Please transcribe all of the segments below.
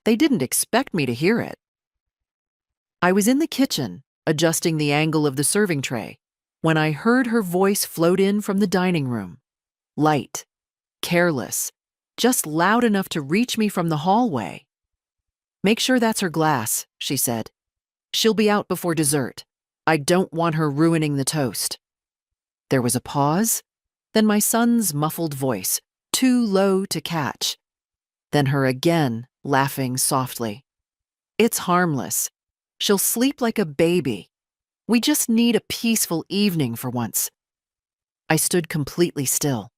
they didn't expect me to hear it. I was in the kitchen, adjusting the angle of the serving tray, when I heard her voice float in from the dining room. Light, careless, just loud enough to reach me from the hallway. "Make sure that's her glass," she said. "She'll be out before dessert. I don't want her ruining the toast." There was a pause, then my son's muffled voice, too low to catch. Then her again, laughing softly. "It's harmless. She'll sleep like a baby. We just need a peaceful evening for once." I stood completely still.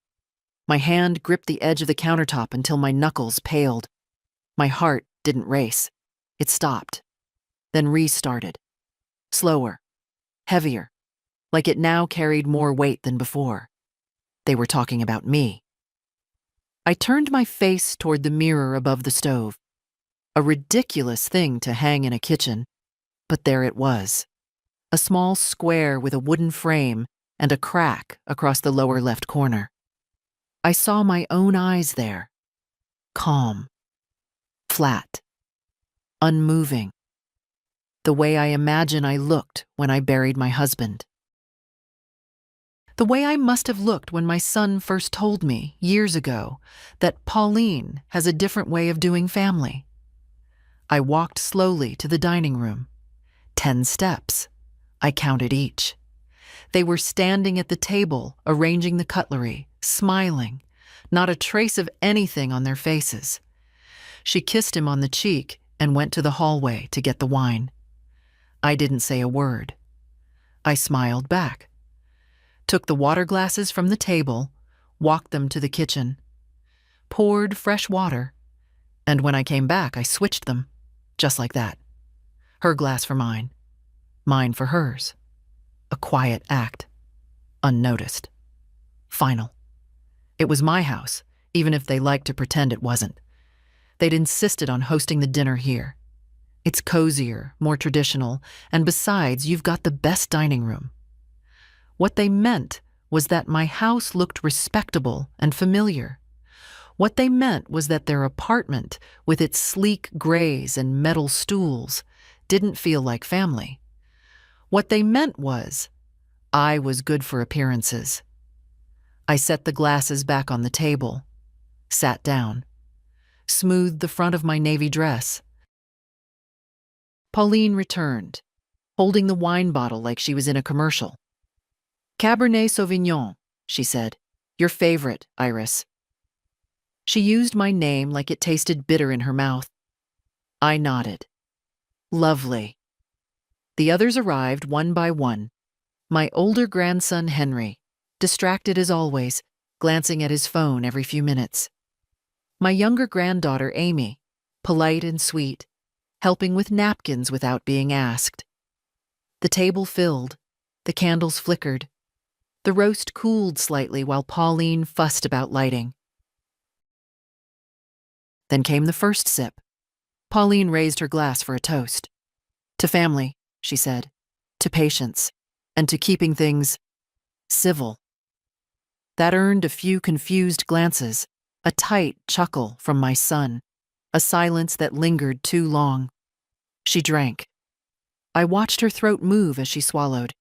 My hand gripped the edge of the countertop until my knuckles paled. My heart didn't race. It stopped, then restarted. Slower, heavier, like it now carried more weight than before. They were talking about me. I turned my face toward the mirror above the stove. A ridiculous thing to hang in a kitchen, but there it was. A small square with a wooden frame and a crack across the lower left corner. I saw my own eyes there. Calm. Flat. Unmoving. The way I imagine I looked when I buried my husband. The way I must have looked when my son first told me, years ago, that Pauline has a different way of doing family. I walked slowly to the dining room. 10 steps. I counted each. They were standing at the table, arranging the cutlery, smiling, not a trace of anything on their faces. She kissed him on the cheek and went to the hallway to get the wine. I didn't say a word. I smiled back, took the water glasses from the table, walked them to the kitchen, poured fresh water, and when I came back, I switched them, just like that. Her glass for mine, mine for hers. A quiet act, unnoticed. Final. It was my house, even if they liked to pretend it wasn't. They'd insisted on hosting the dinner here. It's cozier, more traditional, and besides, you've got the best dining room. What they meant was that my house looked respectable and familiar. What they meant was that their apartment, with its sleek grays and metal stools, didn't feel like family. What they meant was, I was good for appearances. I set the glasses back on the table, sat down, smoothed the front of my navy dress. Pauline returned, holding the wine bottle like she was in a commercial. "Cabernet Sauvignon," she said. "Your favorite, Iris." She used my name like it tasted bitter in her mouth. I nodded. Lovely. The others arrived one by one. My older grandson, Henry, distracted as always, glancing at his phone every few minutes. My younger granddaughter, Amy, polite and sweet, helping with napkins without being asked. The table filled, the candles flickered. The roast cooled slightly while Pauline fussed about lighting. Then came the first sip. Pauline raised her glass for a toast. "To family," she said, "to patience, and to keeping things civil." That earned a few confused glances, a tight chuckle from my son, a silence that lingered too long. She drank. I watched her throat move as she swallowed.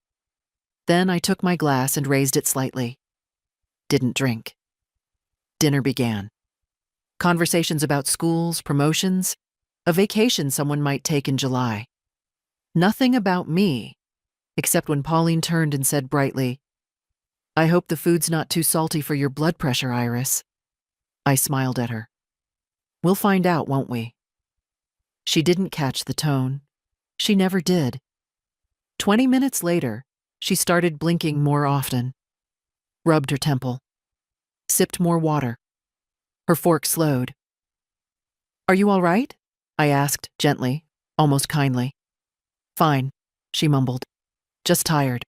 Then I took my glass and raised it slightly. Didn't drink. Dinner began. Conversations about schools, promotions, a vacation someone might take in July. Nothing about me, except when Pauline turned and said brightly, "I hope the food's not too salty for your blood pressure, Iris." I smiled at her. "We'll find out, won't we?" She didn't catch the tone. She never did. 20 minutes later, she started blinking more often, rubbed her temple, sipped more water. Her fork slowed. "Are you all right?" I asked gently, almost kindly. "Fine," she mumbled. "Just tired."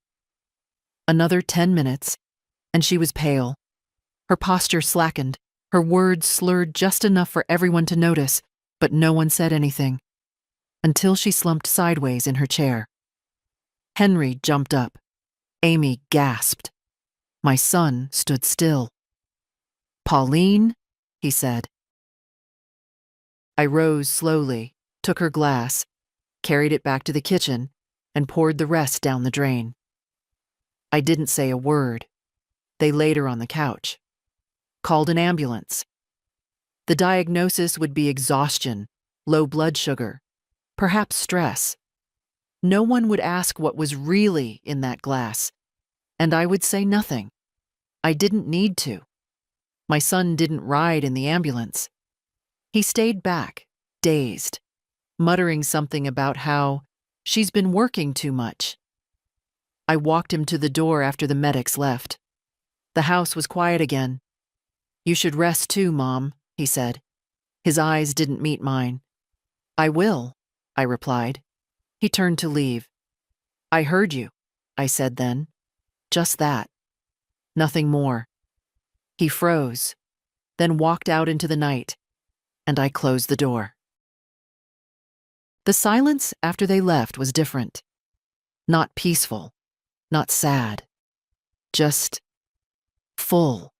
Another 10 minutes, and she was pale. Her posture slackened, her words slurred just enough for everyone to notice, but no one said anything, until she slumped sideways in her chair. Henry jumped up. Amy gasped. My son stood still. "Pauline," he said. I rose slowly, took her glass, carried it back to the kitchen, and poured the rest down the drain. I didn't say a word. They laid her on the couch. Called an ambulance. The diagnosis would be exhaustion, low blood sugar, perhaps stress. No one would ask what was really in that glass, and I would say nothing. I didn't need to. My son didn't ride in the ambulance. He stayed back, dazed, muttering something about how she's been working too much. I walked him to the door after the medics left. The house was quiet again. "You should rest too, Mom," he said. His eyes didn't meet mine. "I will," I replied. He turned to leave. "I heard you," I said then. Just that. Nothing more. He froze, then walked out into the night, and I closed the door. The silence after they left was different. Not peaceful, not sad. Just full.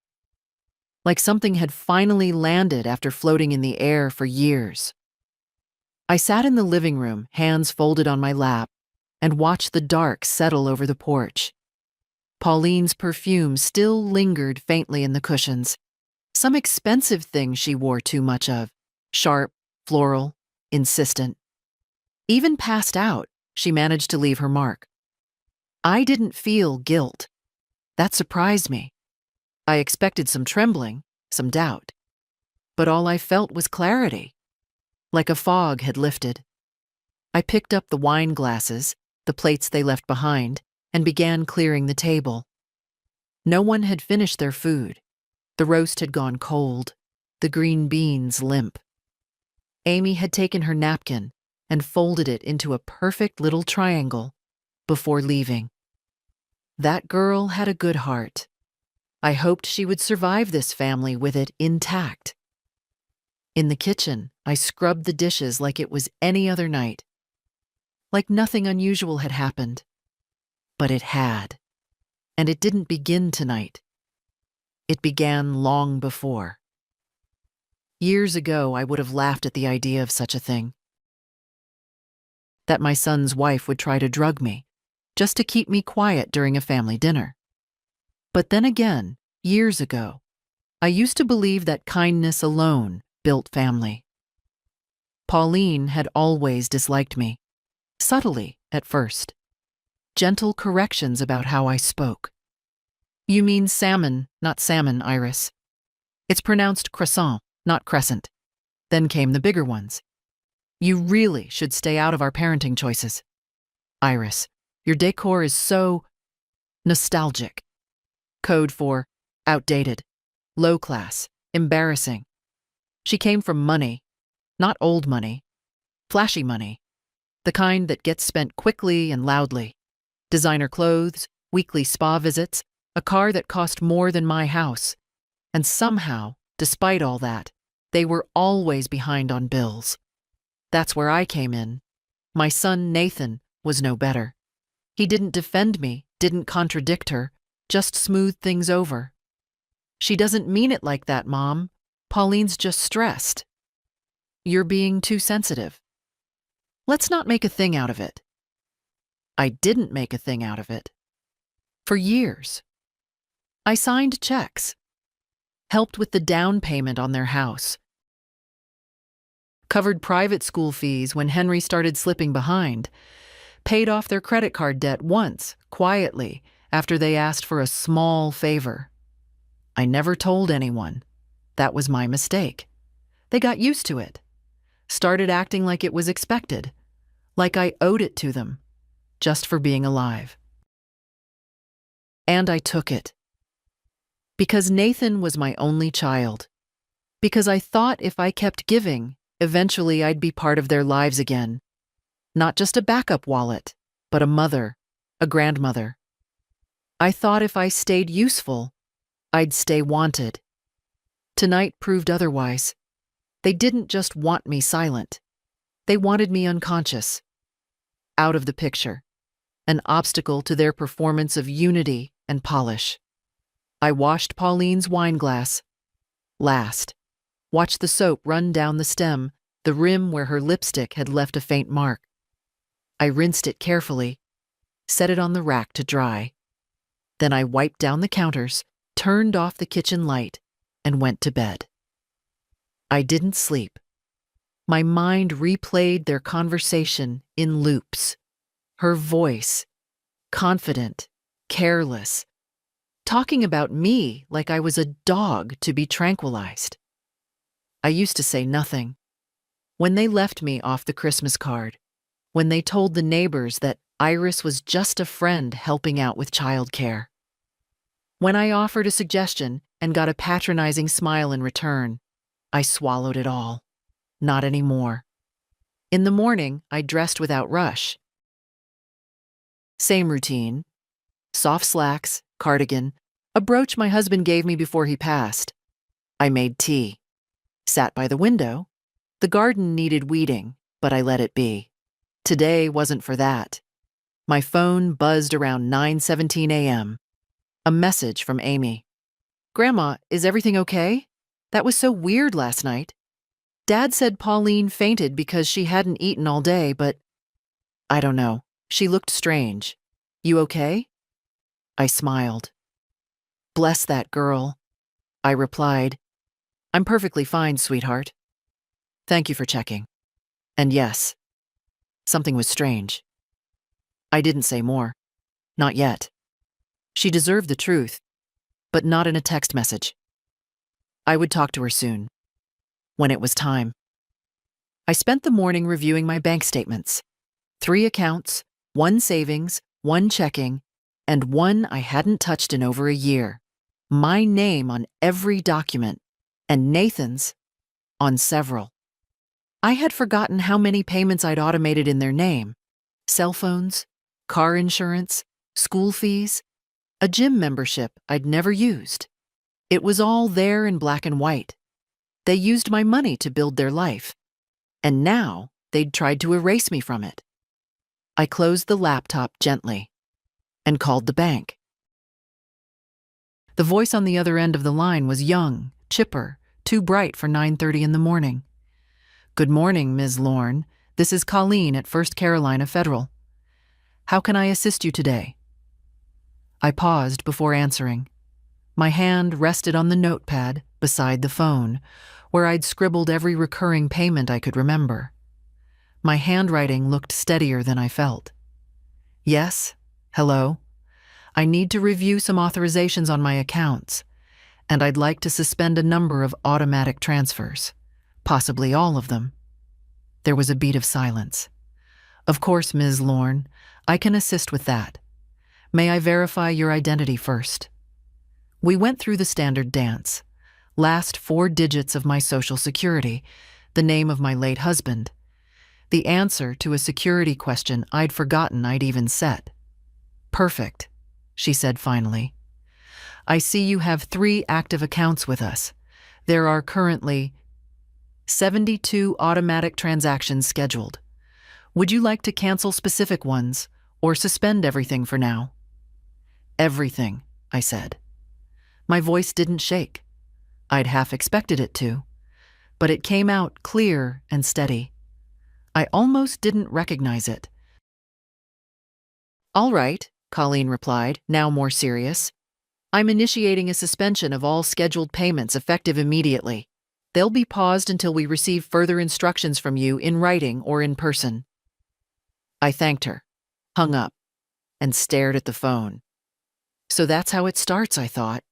Like something had finally landed after floating in the air for years. I sat in the living room, hands folded on my lap, and watched the dark settle over the porch. Pauline's perfume still lingered faintly in the cushions. Some expensive thing she wore too much of. Sharp, floral, insistent. Even passed out, she managed to leave her mark. I didn't feel guilt. That surprised me. I expected some trembling, some doubt. But all I felt was clarity. Like a fog had lifted. I picked up the wine glasses, the plates they left behind, and began clearing the table. No one had finished their food. The roast had gone cold, the green beans limp. Amy had taken her napkin and folded it into a perfect little triangle before leaving. That girl had a good heart. I hoped she would survive this family with it intact. In the kitchen, I scrubbed the dishes like it was any other night. Like nothing unusual had happened. But it had. And it didn't begin tonight. It began long before. Years ago, I would have laughed at the idea of such a thing. That my son's wife would try to drug me, just to keep me quiet during a family dinner. But then again, years ago, I used to believe that kindness alone built family. Pauline had always disliked me, subtly at first. Gentle corrections about how I spoke. "You mean salmon, not salmon, Iris. It's pronounced croissant, not crescent." Then came the bigger ones. "You really should stay out of our parenting choices. Iris, your decor is so nostalgic." Code for outdated, low class, embarrassing. She came from money, not old money, flashy money, the kind that gets spent quickly and loudly. Designer clothes, weekly spa visits, a car that cost more than my house. And somehow, despite all that, they were always behind on bills. That's where I came in. My son Nathan was no better. He didn't defend me, didn't contradict her, just smoothed things over. "She doesn't mean it like that, Mom. Pauline's just stressed." "You're being too sensitive. Let's not make a thing out of it." I didn't make a thing out of it. For years. I signed checks, helped with the down payment on their house, covered private school fees when Henry started slipping behind, paid off their credit card debt once, quietly, after they asked for a small favor. I never told anyone. That was my mistake. They got used to it, started acting like it was expected, like I owed it to them, just for being alive. And I took it. Because Nathan was my only child. Because I thought if I kept giving, eventually I'd be part of their lives again. Not just a backup wallet, but a mother, a grandmother. I thought if I stayed useful, I'd stay wanted. Tonight proved otherwise. They didn't just want me silent. They wanted me unconscious. Out of the picture. An obstacle to their performance of unity and polish. I washed Pauline's wine glass. Last. Watched the soap run down the stem, the rim where her lipstick had left a faint mark. I rinsed it carefully, set it on the rack to dry. Then I wiped down the counters, turned off the kitchen light, and went to bed. I didn't sleep. My mind replayed their conversation in loops. Her voice, confident, careless, talking about me like I was a dog to be tranquilized. I used to say nothing. When they left me off the Christmas card, when they told the neighbors that Iris was just a friend helping out with childcare, when I offered a suggestion and got a patronizing smile in return, I swallowed it all. Not anymore. In the morning, I dressed without rush. Same routine. Soft slacks, cardigan, a brooch my husband gave me before he passed. I made tea. Sat by the window. The garden needed weeding, but I let it be. Today wasn't for that. My phone buzzed around 9:17 a.m. A message from Amy. "Grandma, is everything okay? That was so weird last night. Dad said Pauline fainted because she hadn't eaten all day, but I don't know. She looked strange. You okay?" I smiled. "Bless that girl." I replied, "I'm perfectly fine, sweetheart. Thank you for checking." And yes, something was strange. I didn't say more. Not yet. She deserved the truth, but not in a text message. I would talk to her soon, when it was time. I spent the morning reviewing my bank statements. 3 accounts, 1 savings, 1 checking, and 1 I hadn't touched in over a year. My name on every document, and Nathan's on several. I had forgotten how many payments I'd automated in their name. Cell phones, car insurance, school fees, a gym membership I'd never used. It was all there in black and white. They used my money to build their life, and now they'd tried to erase me from it. I closed the laptop gently and called the bank. The voice on the other end of the line was young, chipper, too bright for 9:30 in the morning. "Good morning, Ms. Lorne. This is Colleen at First Carolina Federal. How can I assist you today?" I paused before answering. My hand rested on the notepad beside the phone, where I'd scribbled every recurring payment I could remember. My handwriting looked steadier than I felt. "Yes, hello. I need to review some authorizations on my accounts, and I'd like to suspend a number of automatic transfers, possibly all of them." There was a beat of silence. "Of course, Ms. Lorne, I can assist with that. May I verify your identity first?" We went through the standard dance. Last 4 digits of my social security, the name of my late husband. The answer to a security question I'd forgotten I'd even set. "Perfect," she said finally. "I see you have 3 active accounts with us. There are currently 72 automatic transactions scheduled. Would you like to cancel specific ones or suspend everything for now?" "Everything," I said. My voice didn't shake. I'd half expected it to, but it came out clear and steady. I almost didn't recognize it. "All right," Colleen replied, now more serious. "I'm initiating a suspension of all scheduled payments effective immediately. They'll be paused until we receive further instructions from you in writing or in person." I thanked her, hung up, and stared at the phone. So that's how it starts, I thought.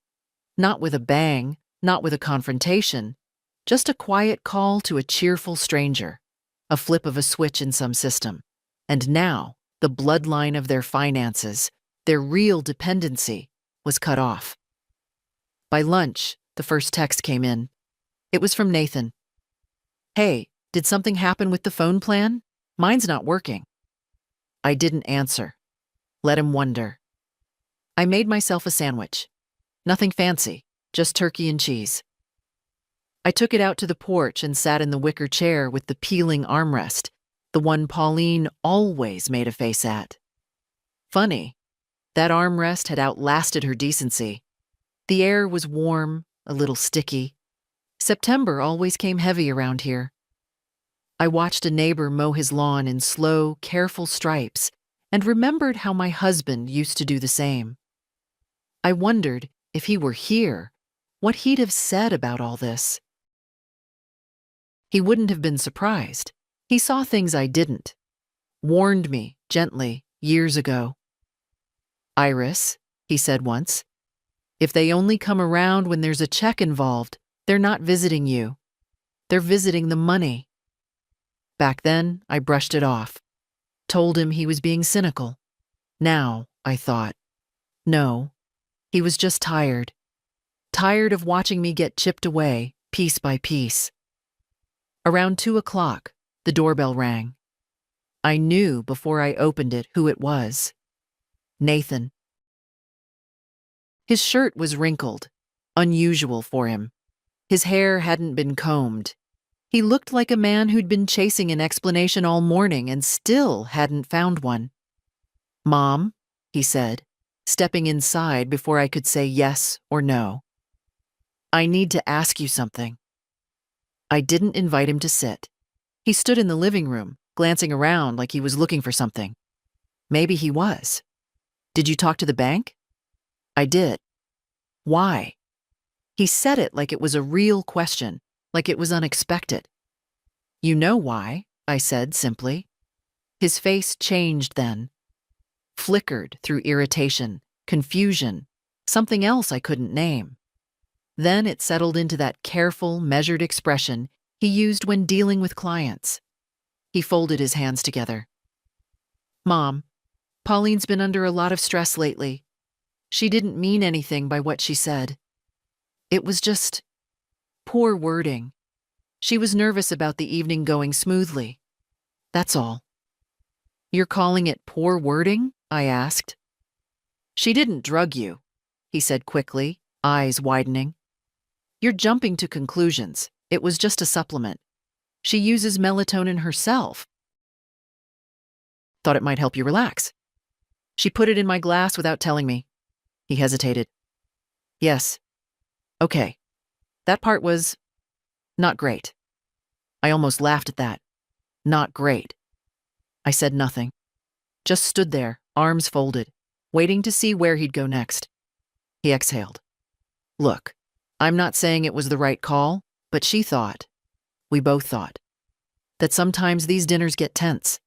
Not with a bang, not with a confrontation, just a quiet call to a cheerful stranger, a flip of a switch in some system. And now, the bloodline of their finances, their real dependency, was cut off. By lunch, the first text came in. It was from Nathan. "Hey, did something happen with the phone plan? Mine's not working." I didn't answer. Let him wonder. I made myself a sandwich. Nothing fancy, just turkey and cheese. I took it out to the porch and sat in the wicker chair with the peeling armrest, the one Pauline always made a face at. Funny, that armrest had outlasted her decency. The air was warm, a little sticky. September always came heavy around here. I watched a neighbor mow his lawn in slow, careful stripes and remembered how my husband used to do the same. I wondered, if he were here, what he'd have said about all this. He wouldn't have been surprised. He saw things I didn't. Warned me, gently, years ago. "Iris," he said once, "if they only come around when there's a check involved, they're not visiting you. They're visiting the money." Back then, I brushed it off. Told him he was being cynical. Now, I thought, no, he was just tired. Tired of watching me get chipped away, piece by piece. Around 2 o'clock, the doorbell rang. I knew before I opened it who it was. Nathan. His shirt was wrinkled, unusual for him. His hair hadn't been combed. He looked like a man who'd been chasing an explanation all morning and still hadn't found one. "Mom," he said, stepping inside before I could say yes or no. "I need to ask you something." I didn't invite him to sit. He stood in the living room, glancing around like he was looking for something. Maybe he was. "Did you talk to the bank?" I did. "Why?" He said it like it was a real question, like it was unexpected. "You know why," I said simply. His face changed then. Flickered through irritation, confusion, something else I couldn't name. Then it settled into that careful, measured expression he used when dealing with clients. He folded his hands together. "Mom, Pauline's been under a lot of stress lately. She didn't mean anything by what she said. It was just poor wording. She was nervous about the evening going smoothly. That's all." "You're calling it poor wording?" I asked. "She didn't drug you," he said quickly, eyes widening. "You're jumping to conclusions. It was just a supplement. She uses melatonin herself. Thought it might help you relax. She put it in my glass without telling me." He hesitated. "Yes. Okay. That part was not great." I almost laughed at that. Not great. I said nothing. Just stood there, arms folded, waiting to see where he'd go next. He exhaled. "Look, I'm not saying it was the right call, but she thought, we both thought, that sometimes these dinners get tense.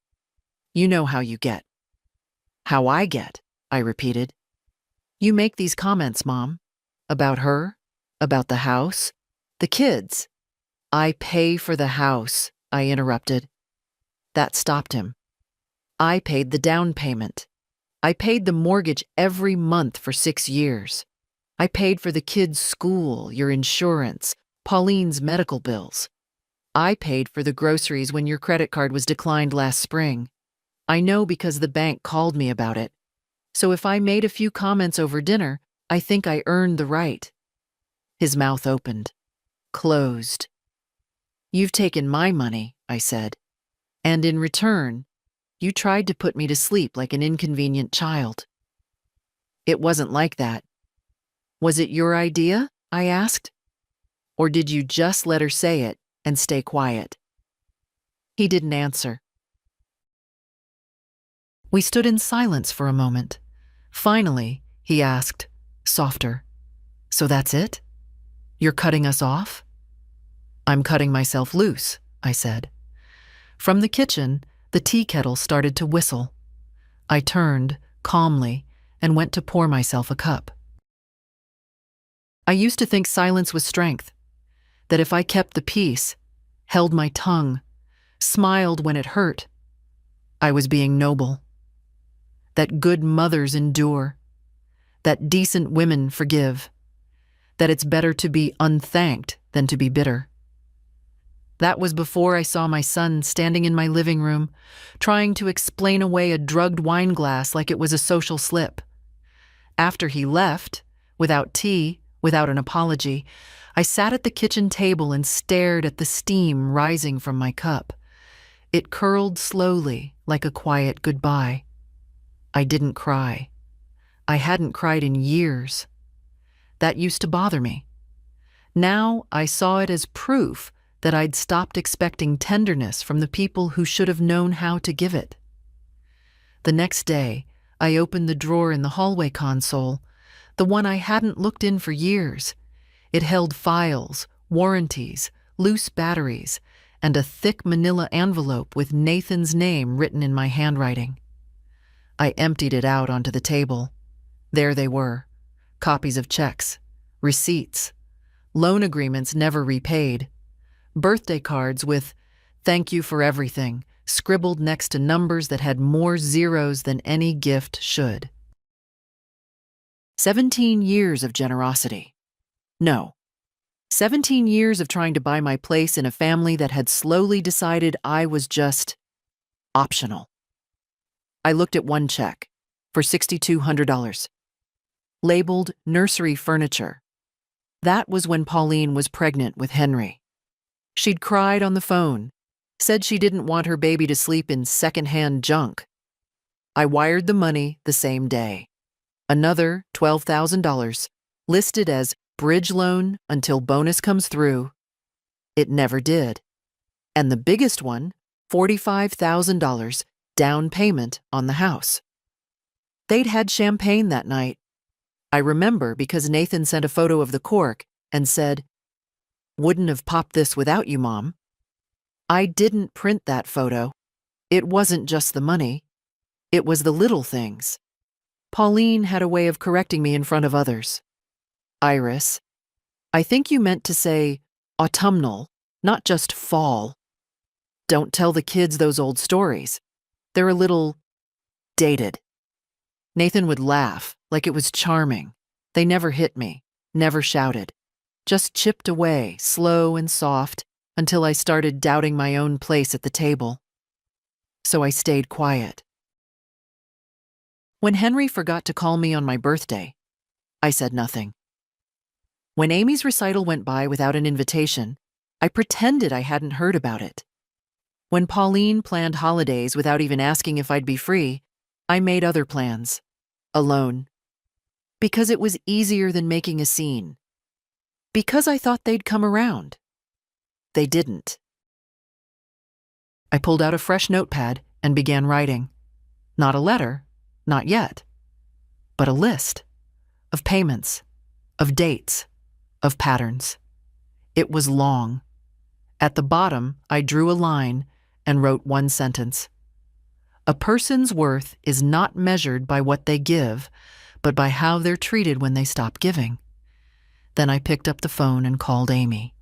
You know how you get." "How I get," I repeated. "You make these comments, Mom. About her, about the house, the kids." "I pay for the house," I interrupted. That stopped him. "I paid the down payment. I paid the mortgage every month for 6 years. I paid for the kids' school, your insurance, Pauline's medical bills. I paid for the groceries when your credit card was declined last spring. I know because the bank called me about it. So if I made a few comments over dinner, I think I earned the right." His mouth opened, closed. "You've taken my money," I said, "and in return, you tried to put me to sleep like an inconvenient child." "It wasn't like that." "Was it your idea?" I asked. "Or did you just let her say it and stay quiet?" He didn't answer. We stood in silence for a moment. Finally, he asked, softer, "So that's it? You're cutting us off?" "I'm cutting myself loose," I said. From the kitchen, the tea kettle started to whistle. I turned, calmly, and went to pour myself a cup. I used to think silence was strength, that if I kept the peace, held my tongue, smiled when it hurt, I was being noble. That good mothers endure, that decent women forgive, that it's better to be unthanked than to be bitter. That was before I saw my son standing in my living room, trying to explain away a drugged wine glass like it was a social slip. After he left, without tea, without an apology, I sat at the kitchen table and stared at the steam rising from my cup. It curled slowly, like a quiet goodbye. I didn't cry. I hadn't cried in years. That used to bother me. Now I saw it as proof that I'd stopped expecting tenderness from the people who should have known how to give it. The next day, I opened the drawer in the hallway console, the one I hadn't looked in for years. It held files, warranties, loose batteries, and a thick manila envelope with Nathan's name written in my handwriting. I emptied it out onto the table. There they were, copies of checks, receipts, loan agreements never repaid, birthday cards with "Thank you for everything" scribbled next to numbers that had more zeros than any gift should. 17 years of generosity. No. 17 years of trying to buy my place in a family that had slowly decided I was just optional. I looked at one check for $6,200, labeled nursery furniture. That was when Pauline was pregnant with Henry. She'd cried on the phone, said she didn't want her baby to sleep in secondhand junk. I wired the money the same day. Another $12,000, listed as bridge loan until bonus comes through. It never did. And the biggest one, $45,000 down payment on the house. They'd had champagne that night. I remember because Nathan sent a photo of the cork and said, "Wouldn't have popped this without you, Mom." I didn't print that photo. It wasn't just the money. It was the little things. Pauline had a way of correcting me in front of others. "Iris, I think you meant to say autumnal, not just fall. Don't tell the kids those old stories. They're a little dated." Nathan would laugh like it was charming. They never hit me, never shouted, just chipped away, slow and soft, until I started doubting my own place at the table. So I stayed quiet. When Henry forgot to call me on my birthday, I said nothing. When Amy's recital went by without an invitation, I pretended I hadn't heard about it. When Pauline planned holidays without even asking if I'd be free, I made other plans, alone. Because it was easier than making a scene. Because I thought they'd come around. They didn't. I pulled out a fresh notepad and began writing. Not a letter, not yet, but a list of payments, of dates, of patterns. It was long. At the bottom, I drew a line and wrote one sentence. A person's worth is not measured by what they give, but by how they're treated when they stop giving. Then I picked up the phone and called Amy.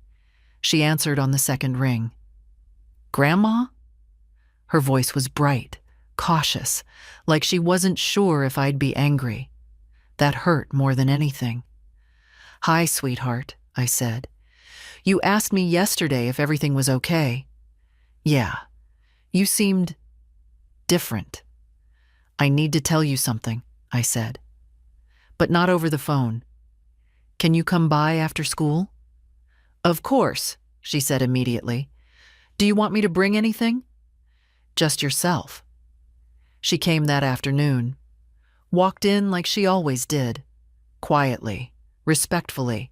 She answered on the second ring. "Grandma?" Her voice was bright, cautious, like she wasn't sure if I'd be angry. That hurt more than anything. "Hi, sweetheart," I said. "You asked me yesterday if everything was okay." "Yeah, you seemed different." "I need to tell you something," I said. "But not over the phone. Can you come by after school?" "Of course," she said immediately. "Do you want me to bring anything?" "Just yourself." She came that afternoon. Walked in like she always did. Quietly, respectfully,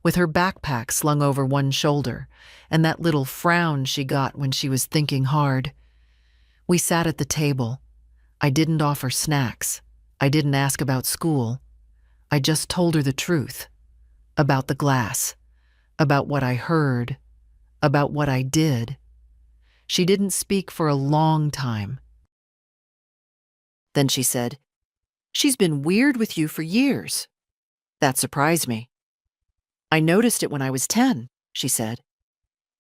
with her backpack slung over one shoulder and that little frown she got when she was thinking hard. We sat at the table. I didn't offer snacks. I didn't ask about school. I just told her the truth. About the glass. About what I heard. About what I did. She didn't speak for a long time. Then she said, "She's been weird with you for years." That surprised me. "I noticed it when I was 10, she said.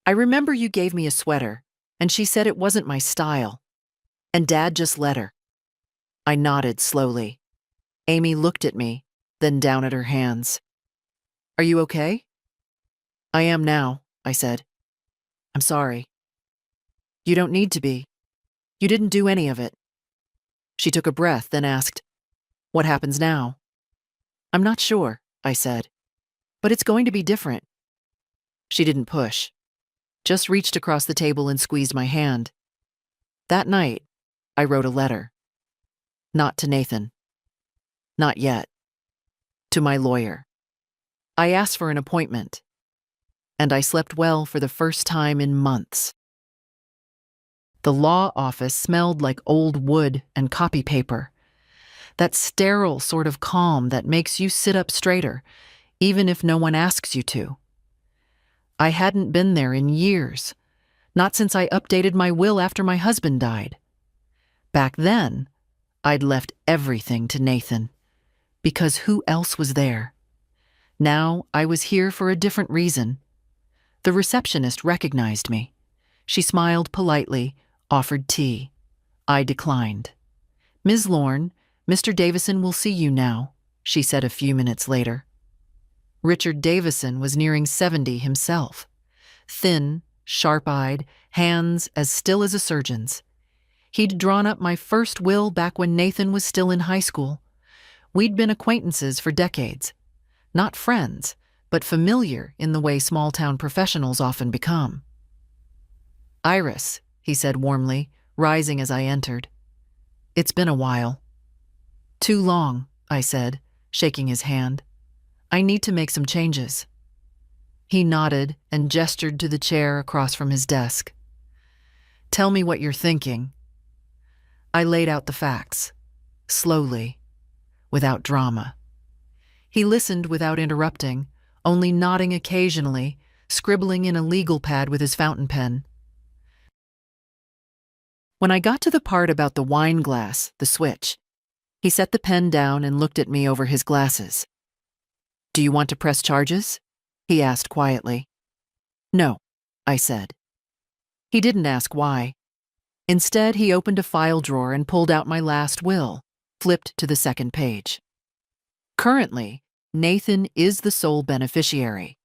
"I remember you gave me a sweater, and she said it wasn't my style. And Dad just let her." I nodded slowly. Amy looked at me, then down at her hands. "Are you okay?" "I am now," I said. "I'm sorry." "You don't need to be. You didn't do any of it." She took a breath, then asked, "What happens now?" "I'm not sure," I said. "But it's going to be different." She didn't push, just reached across the table and squeezed my hand. That night, I wrote a letter. Not to Nathan. Not yet. To my lawyer. I asked for an appointment. and I slept well for the first time in months. The law office smelled like old wood and copy paper, that sterile sort of calm that makes you sit up straighter, even if no one asks you to. I hadn't been there in years, not since I updated my will after my husband died. Back then, I'd left everything to Nathan, because who else was there? Now I was here for a different reason. The receptionist recognized me. She smiled politely, offered tea. I declined. "Ms. Lorne, Mr. Davison will see you now," she said a few minutes later. Richard Davison was nearing 70 himself. Thin, sharp-eyed, hands as still as a surgeon's. He'd drawn up my first will back when Nathan was still in high school. We'd been acquaintances for decades. Not friends, but familiar in the way small-town professionals often become. "Iris," he said warmly, rising as I entered. "It's been a while." "Too long," I said, shaking his hand. "I need to make some changes." He nodded and gestured to the chair across from his desk. "Tell me what you're thinking." I laid out the facts, slowly, without drama. He listened without interrupting, only nodding occasionally, scribbling in a legal pad with his fountain pen. When I got to the part about the wine glass, the switch, he set the pen down and looked at me over his glasses. "Do you want to press charges?" he asked quietly. "No," I said. He didn't ask why. Instead, he opened a file drawer and pulled out my last will, flipped to the second page. "Currently, Nathan is the sole beneficiary.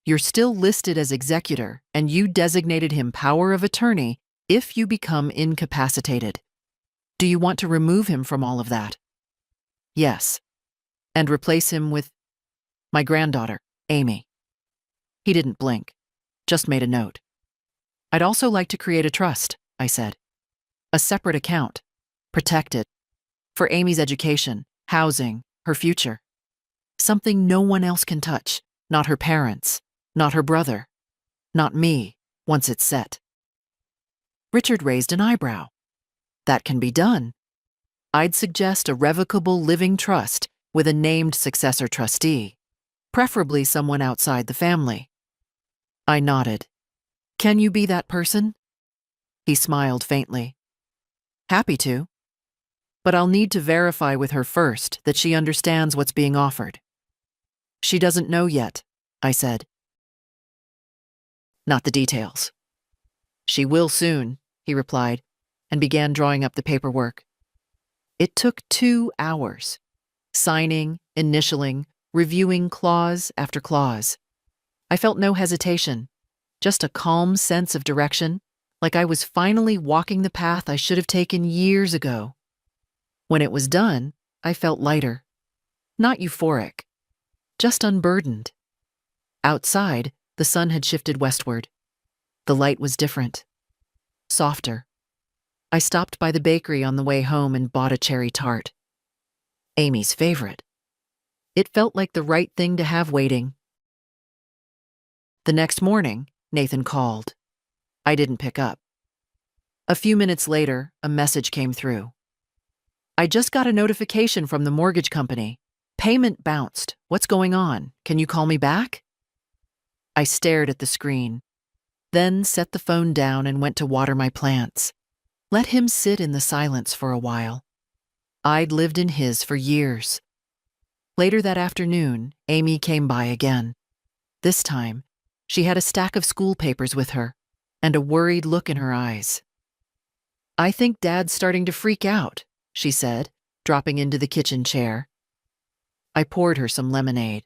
You're still listed as executor, and you designated him power of attorney if you become incapacitated. Do you want to remove him from all of that?" "Yes. And replace him with my granddaughter, Amy." He didn't blink, just made a note. "I'd also like to create a trust," I said. "A separate account, protected, for Amy's education, housing, her future. Something no one else can touch, not her parents, not her brother, not me, once it's set." Richard raised an eyebrow. "That can be done. I'd suggest a revocable living trust with a named successor trustee, preferably someone outside the family." I nodded. "Can you be that person?" He smiled faintly. "Happy to. But I'll need to verify with her first that she understands what's being offered." "She doesn't know yet," I said. "Not the details." "She will soon," he replied, and began drawing up the paperwork. It took 2 hours, signing, initialing, reviewing clause after clause. I felt no hesitation, just a calm sense of direction, like I was finally walking the path I should have taken years ago. When it was done, I felt lighter. Not euphoric, just unburdened. Outside, the sun had shifted westward. The light was different, softer. I stopped by the bakery on the way home and bought a cherry tart. Amy's favorite. It felt like the right thing to have waiting. The next morning, Nathan called. I didn't pick up. A few minutes later, a message came through. "I just got a notification from the mortgage company. Payment bounced. What's going on? Can you call me back?" I stared at the screen, then set the phone down and went to water my plants. Let him sit in the silence for a while. I'd lived in his for years. Later that afternoon, Amy came by again. This time, she had a stack of school papers with her and a worried look in her eyes. "I think Dad's starting to freak out," she said, dropping into the kitchen chair. I poured her some lemonade.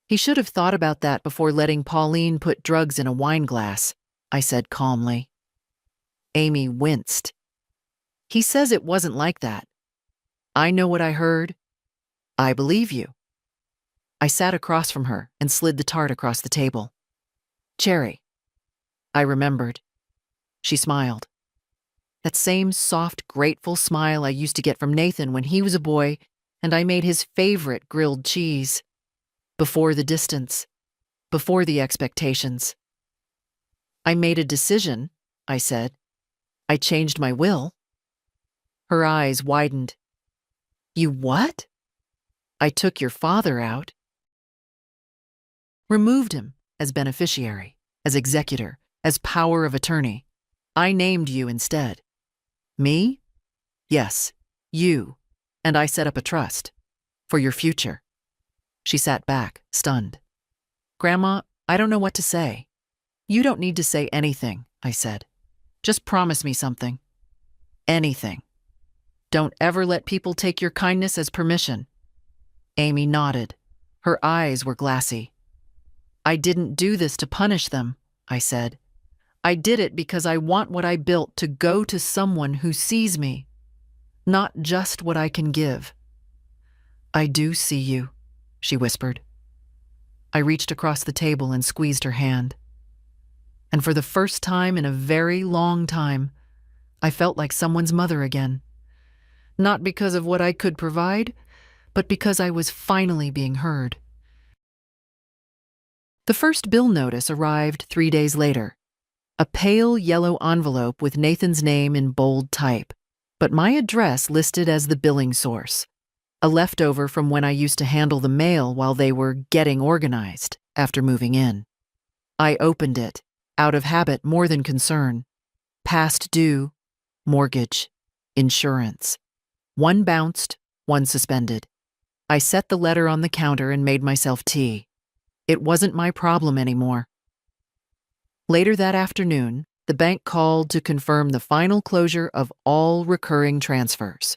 "He should have thought about that before letting Pauline put drugs in a wine glass," I said calmly. Amy winced. "He says it wasn't like that. I know what I heard. I believe you." I sat across from her and slid the tart across the table. "Cherry." I remembered. She smiled. That same soft, grateful smile I used to get from Nathan when he was a boy and I made his favorite grilled cheese. Before the distance, before the expectations. I made a decision, I said. I changed my will. Her eyes widened. You what? I took your father out. Removed him as beneficiary, as executor, as power of attorney. I named you instead. Me? Yes, you. And I set up a trust. For your future. She sat back, stunned. Grandma, I don't know what to say. You don't need to say anything, I said. Just promise me something. Anything. Don't ever let people take your kindness as permission. Amy nodded. Her eyes were glassy. I didn't do this to punish them, I said. I did it because I want what I built to go to someone who sees me, not just what I can give. I do see you, she whispered. I reached across the table and squeezed her hand. And for the first time in a very long time, I felt like someone's mother again. Not because of what I could provide, but because I was finally being heard. The first bill notice arrived 3 days later. A pale yellow envelope with Nathan's name in bold type, but my address listed as the billing source. A leftover from when I used to handle the mail while they were getting organized after moving in. I opened it, out of habit more than concern. Past due, mortgage, insurance. One bounced, one suspended. I set the letter on the counter and made myself tea. It wasn't my problem anymore. Later that afternoon, the bank called to confirm the final closure of all recurring transfers.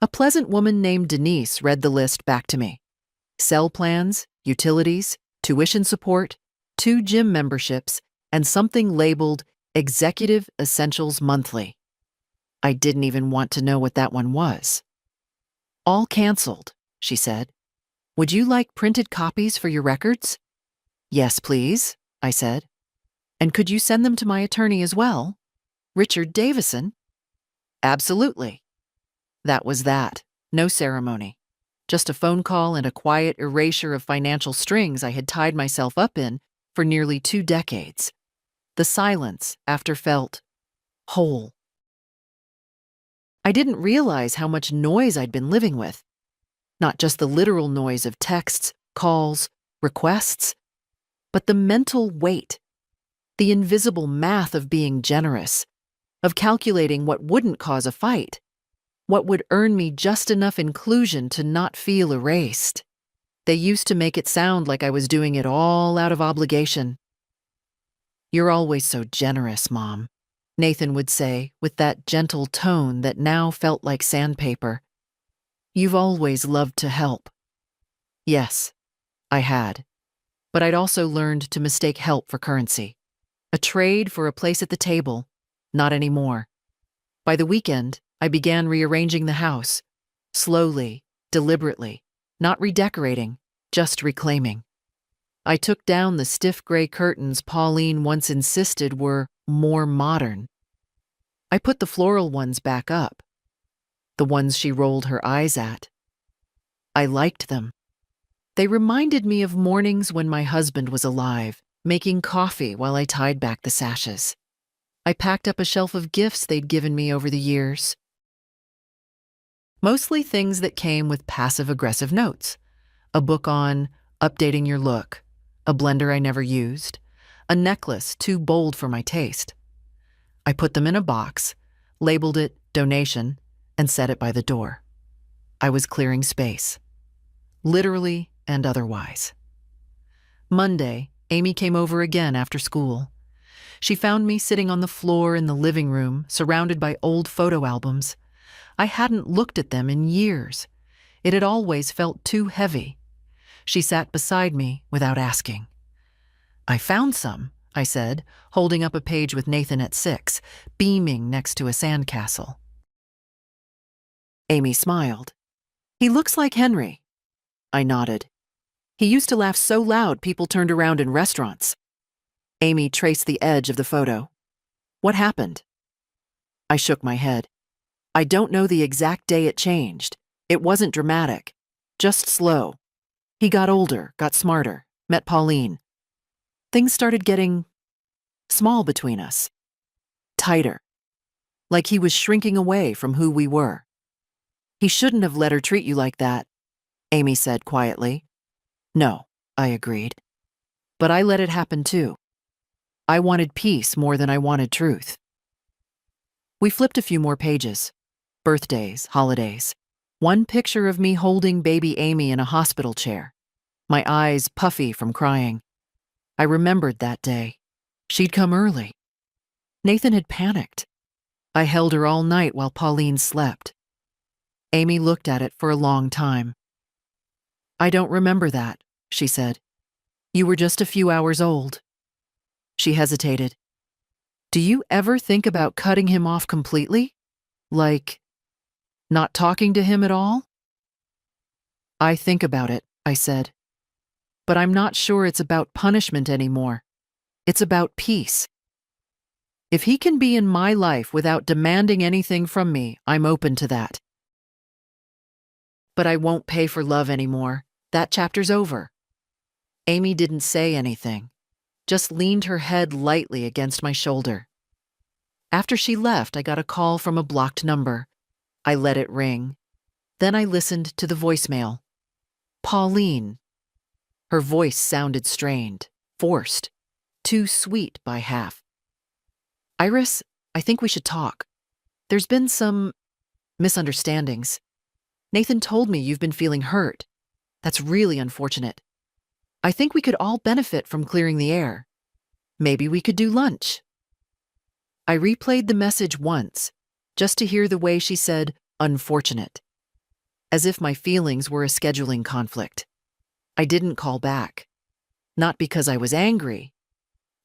A pleasant woman named Denise read the list back to me. Cell plans, utilities, tuition support, 2 gym memberships, and something labeled Executive Essentials Monthly. I didn't even want to know what that one was. All canceled, she said. Would you like printed copies for your records? Yes, please, I said. And could you send them to my attorney as well? Richard Davison? Absolutely. That was that. No ceremony. Just a phone call and a quiet erasure of financial strings I had tied myself up in for nearly 2 decades. The silence after felt whole. I didn't realize how much noise I'd been living with. Not just the literal noise of texts, calls, requests, but the mental weight, the invisible math of being generous, of calculating what wouldn't cause a fight, what would earn me just enough inclusion to not feel erased. They used to make it sound like I was doing it all out of obligation. You're always so generous, Mom, Nathan would say with that gentle tone that now felt like sandpaper. You've always loved to help. Yes, I had. But I'd also learned to mistake help for currency. A trade for a place at the table. Not anymore. By the weekend, I began rearranging the house. Slowly, deliberately. Not redecorating, just reclaiming. I took down the stiff gray curtains Pauline once insisted were more modern. I put the floral ones back up. The ones she rolled her eyes at. I liked them. They reminded me of mornings when my husband was alive, making coffee while I tied back the sashes. I packed up a shelf of gifts they'd given me over the years. Mostly things that came with passive-aggressive notes. A book on updating your look, a blender I never used, a necklace too bold for my taste. I put them in a box, labeled it donation, and set it by the door. I was clearing space, literally and otherwise. Monday, Amy came over again after school. She found me sitting on the floor in the living room, surrounded by old photo albums. I hadn't looked at them in years. It had always felt too heavy. She sat beside me without asking. I found some, I said, holding up a page with Nathan at 6, beaming next to a sandcastle. Amy smiled. He looks like Henry. I nodded. He used to laugh so loud people turned around in restaurants. Amy traced the edge of the photo. What happened? I shook my head. I don't know the exact day it changed. It wasn't dramatic, just slow. He got older, got smarter, met Pauline. Things started getting small between us, tighter, like he was shrinking away from who we were. He shouldn't have let her treat you like that, Amy said quietly. No, I agreed. But I let it happen too. I wanted peace more than I wanted truth. We flipped a few more pages. Birthdays, holidays. One picture of me holding baby Amy in a hospital chair, my eyes puffy from crying. I remembered that day. She'd come early. Nathan had panicked. I held her all night while Pauline slept. Amy looked at it for a long time. I don't remember that, she said. You were just a few hours old. She hesitated. Do you ever think about cutting him off completely? Like, not talking to him at all? I think about it, I said. But I'm not sure it's about punishment anymore. It's about peace. If he can be in my life without demanding anything from me, I'm open to that. But I won't pay for love anymore. That chapter's over. Amy didn't say anything, just leaned her head lightly against my shoulder. After she left, I got a call from a blocked number. I let it ring. Then I listened to the voicemail. Pauline. Her voice sounded strained, forced, too sweet by half. Iris, I think we should talk. There's been some misunderstandings. Nathan told me you've been feeling hurt. That's really unfortunate. I think we could all benefit from clearing the air. Maybe we could do lunch. I replayed the message once, just to hear the way she said, unfortunate. As if my feelings were a scheduling conflict. I didn't call back. Not because I was angry,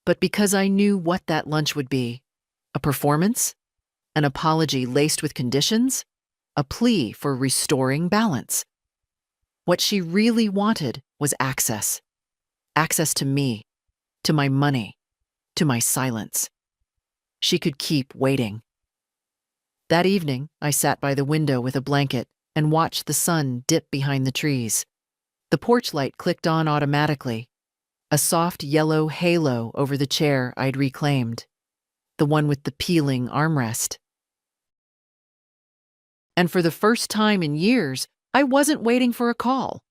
but because I knew what that lunch would be. A performance? An apology laced with conditions? A plea for restoring balance. What she really wanted was access. Access to me, to my money, to my silence. She could keep waiting. That evening, I sat by the window with a blanket and watched the sun dip behind the trees. The porch light clicked on automatically, a soft yellow halo over the chair I'd reclaimed, the one with the peeling armrest. And for the first time in years, I wasn't waiting for a call.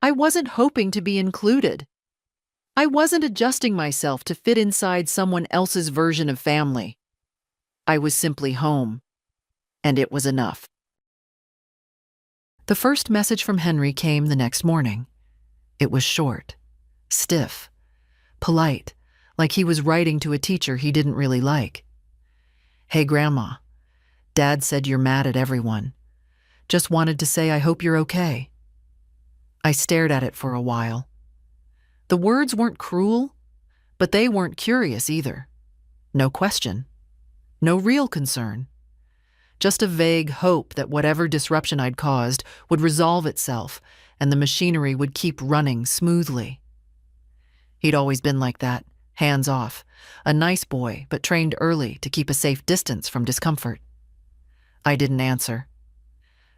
I wasn't hoping to be included. I wasn't adjusting myself to fit inside someone else's version of family. I was simply home, and it was enough. The first message from Henry came the next morning. It was short, stiff, polite, like he was writing to a teacher he didn't really like. Hey, Grandma, Dad said you're mad at everyone. Just wanted to say I hope you're okay. I stared at it for a while. The words weren't cruel, but they weren't curious either. No question. No real concern. Just a vague hope that whatever disruption I'd caused would resolve itself and the machinery would keep running smoothly. He'd always been like that, hands off, a nice boy but trained early to keep a safe distance from discomfort. I didn't answer.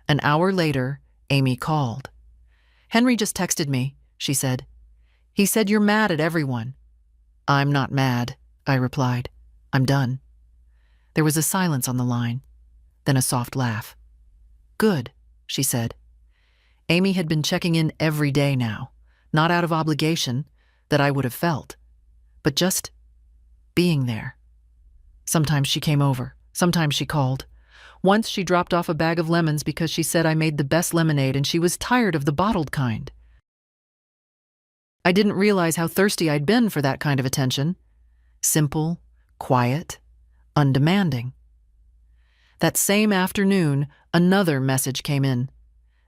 An hour later, Amy called. Henry just texted me, she said. He said you're mad at everyone. I'm not mad, I replied. I'm done. There was a silence on the line, then a soft laugh. Good, she said. Amy had been checking in every day now, not out of obligation that I would have felt, but just being there. Sometimes she came over, sometimes she called. Once she dropped off a bag of lemons because she said I made the best lemonade and she was tired of the bottled kind. I didn't realize how thirsty I'd been for that kind of attention. Simple, quiet, undemanding. That same afternoon, another message came in.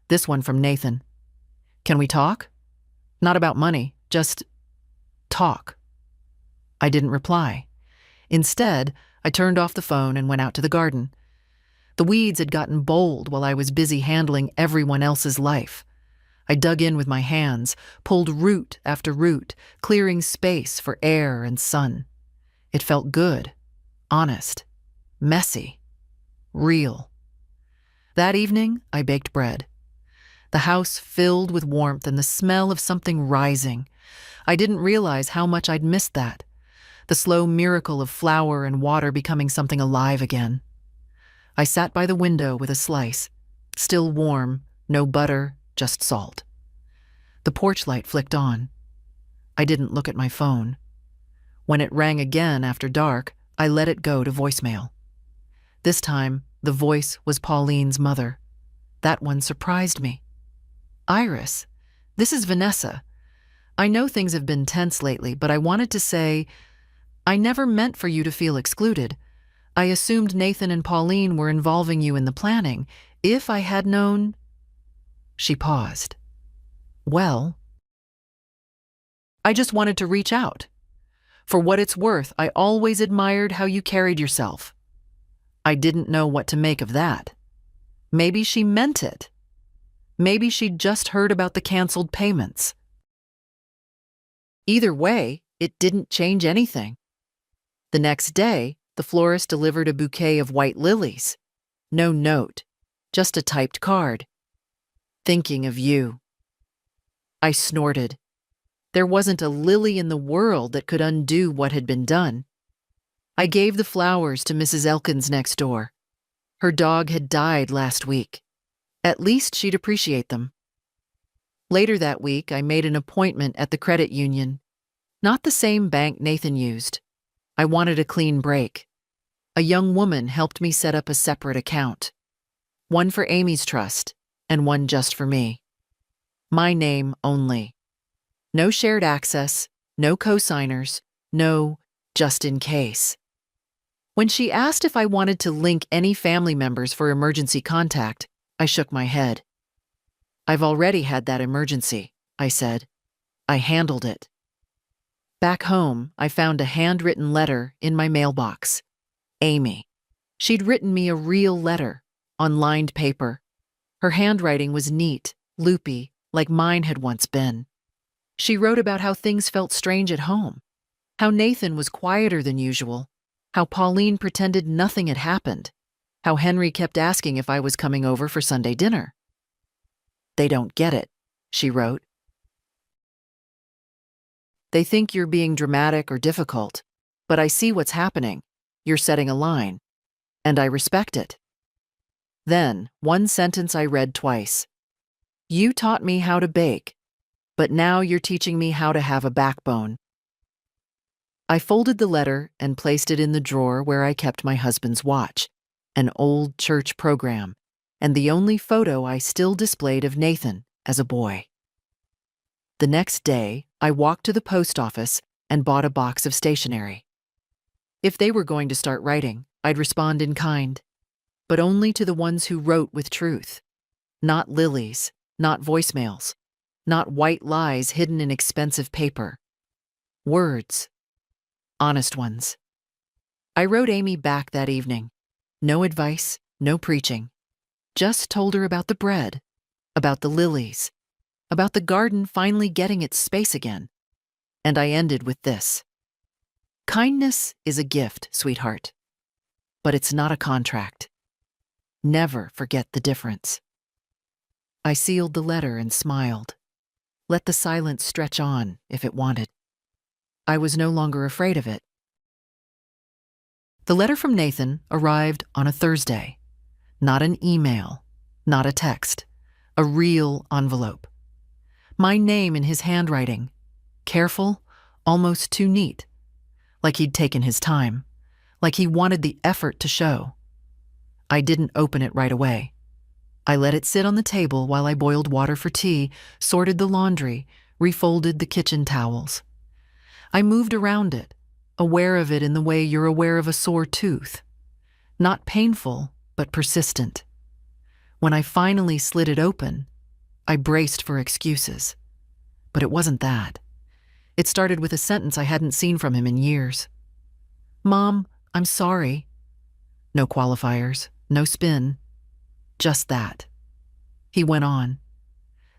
This one from Nathan. Can we talk? Not about money, just talk. I didn't reply. Instead, I turned off the phone and went out to the garden. The weeds had gotten bold while I was busy handling everyone else's life. I dug in with my hands, pulled root after root, clearing space for air and sun. It felt good, honest, messy, real. That evening, I baked bread. The house filled with warmth and the smell of something rising, I didn't realize how much I'd missed that, the slow miracle of flour and water becoming something alive again. I sat by the window with a slice, still warm, no butter, just salt. The porch light flicked on. I didn't look at my phone. When it rang again after dark, I let it go to voicemail. This time, the voice was Pauline's mother. That one surprised me. "Iris, this is Vanessa. I know things have been tense lately, but I wanted to say, I never meant for you to feel excluded. I assumed Nathan and Pauline were involving you in the planning. If I had known—" She paused. "Well, I just wanted to reach out. For what it's worth, I always admired how you carried yourself." I didn't know what to make of that. Maybe she meant it. Maybe she'd just heard about the canceled payments. Either way, it didn't change anything. The next day, the florist delivered a bouquet of white lilies. No note, just a typed card. "Thinking of you." I snorted. There wasn't a lily in the world that could undo what had been done. I gave the flowers to Mrs. Elkins next door. Her dog had died last week. At least she'd appreciate them. Later that week, I made an appointment at the credit union. Not the same bank Nathan used. I wanted a clean break. A young woman helped me set up a separate account. One for Amy's trust, and one just for me. My name only. No shared access, no co-signers, no just in case. When she asked if I wanted to link any family members for emergency contact, I shook my head. "I've already had that emergency," I said. "I handled it." Back home, I found a handwritten letter in my mailbox. Amy. She'd written me a real letter, on lined paper. Her handwriting was neat, loopy, like mine had once been. She wrote about how things felt strange at home, how Nathan was quieter than usual, how Pauline pretended nothing had happened, how Henry kept asking if I was coming over for Sunday dinner. "They don't get it," she wrote. "They think you're being dramatic or difficult, but I see what's happening. You're setting a line, and I respect it." Then, one sentence I read twice. "You taught me how to bake, but now you're teaching me how to have a backbone." I folded the letter and placed it in the drawer where I kept my husband's watch, an old church program, and the only photo I still displayed of Nathan as a boy. The next day, I walked to the post office and bought a box of stationery. If they were going to start writing, I'd respond in kind, but only to the ones who wrote with truth. Not lilies, not voicemails, not white lies hidden in expensive paper. Words. Honest ones. I wrote Amy back that evening. No advice, no preaching. Just told her about the bread, about the lilies, about the garden finally getting its space again. And I ended with this. Kindness is a gift, sweetheart. But it's not a contract. Never forget the difference. I sealed the letter and smiled. Let the silence stretch on if it wanted. I was no longer afraid of it. The letter from Nathan arrived on a Thursday. Not an email, not a text, a real envelope. My name in his handwriting, careful, almost too neat, like he'd taken his time, like he wanted the effort to show. I didn't open it right away. I let it sit on the table while I boiled water for tea, sorted the laundry, refolded the kitchen towels. I moved around it, aware of it in the way you're aware of a sore tooth. Not painful, but persistent. When I finally slid it open, I braced for excuses. But it wasn't that. It started with a sentence I hadn't seen from him in years. "Mom, I'm sorry." No qualifiers, no spin. Just that. He went on.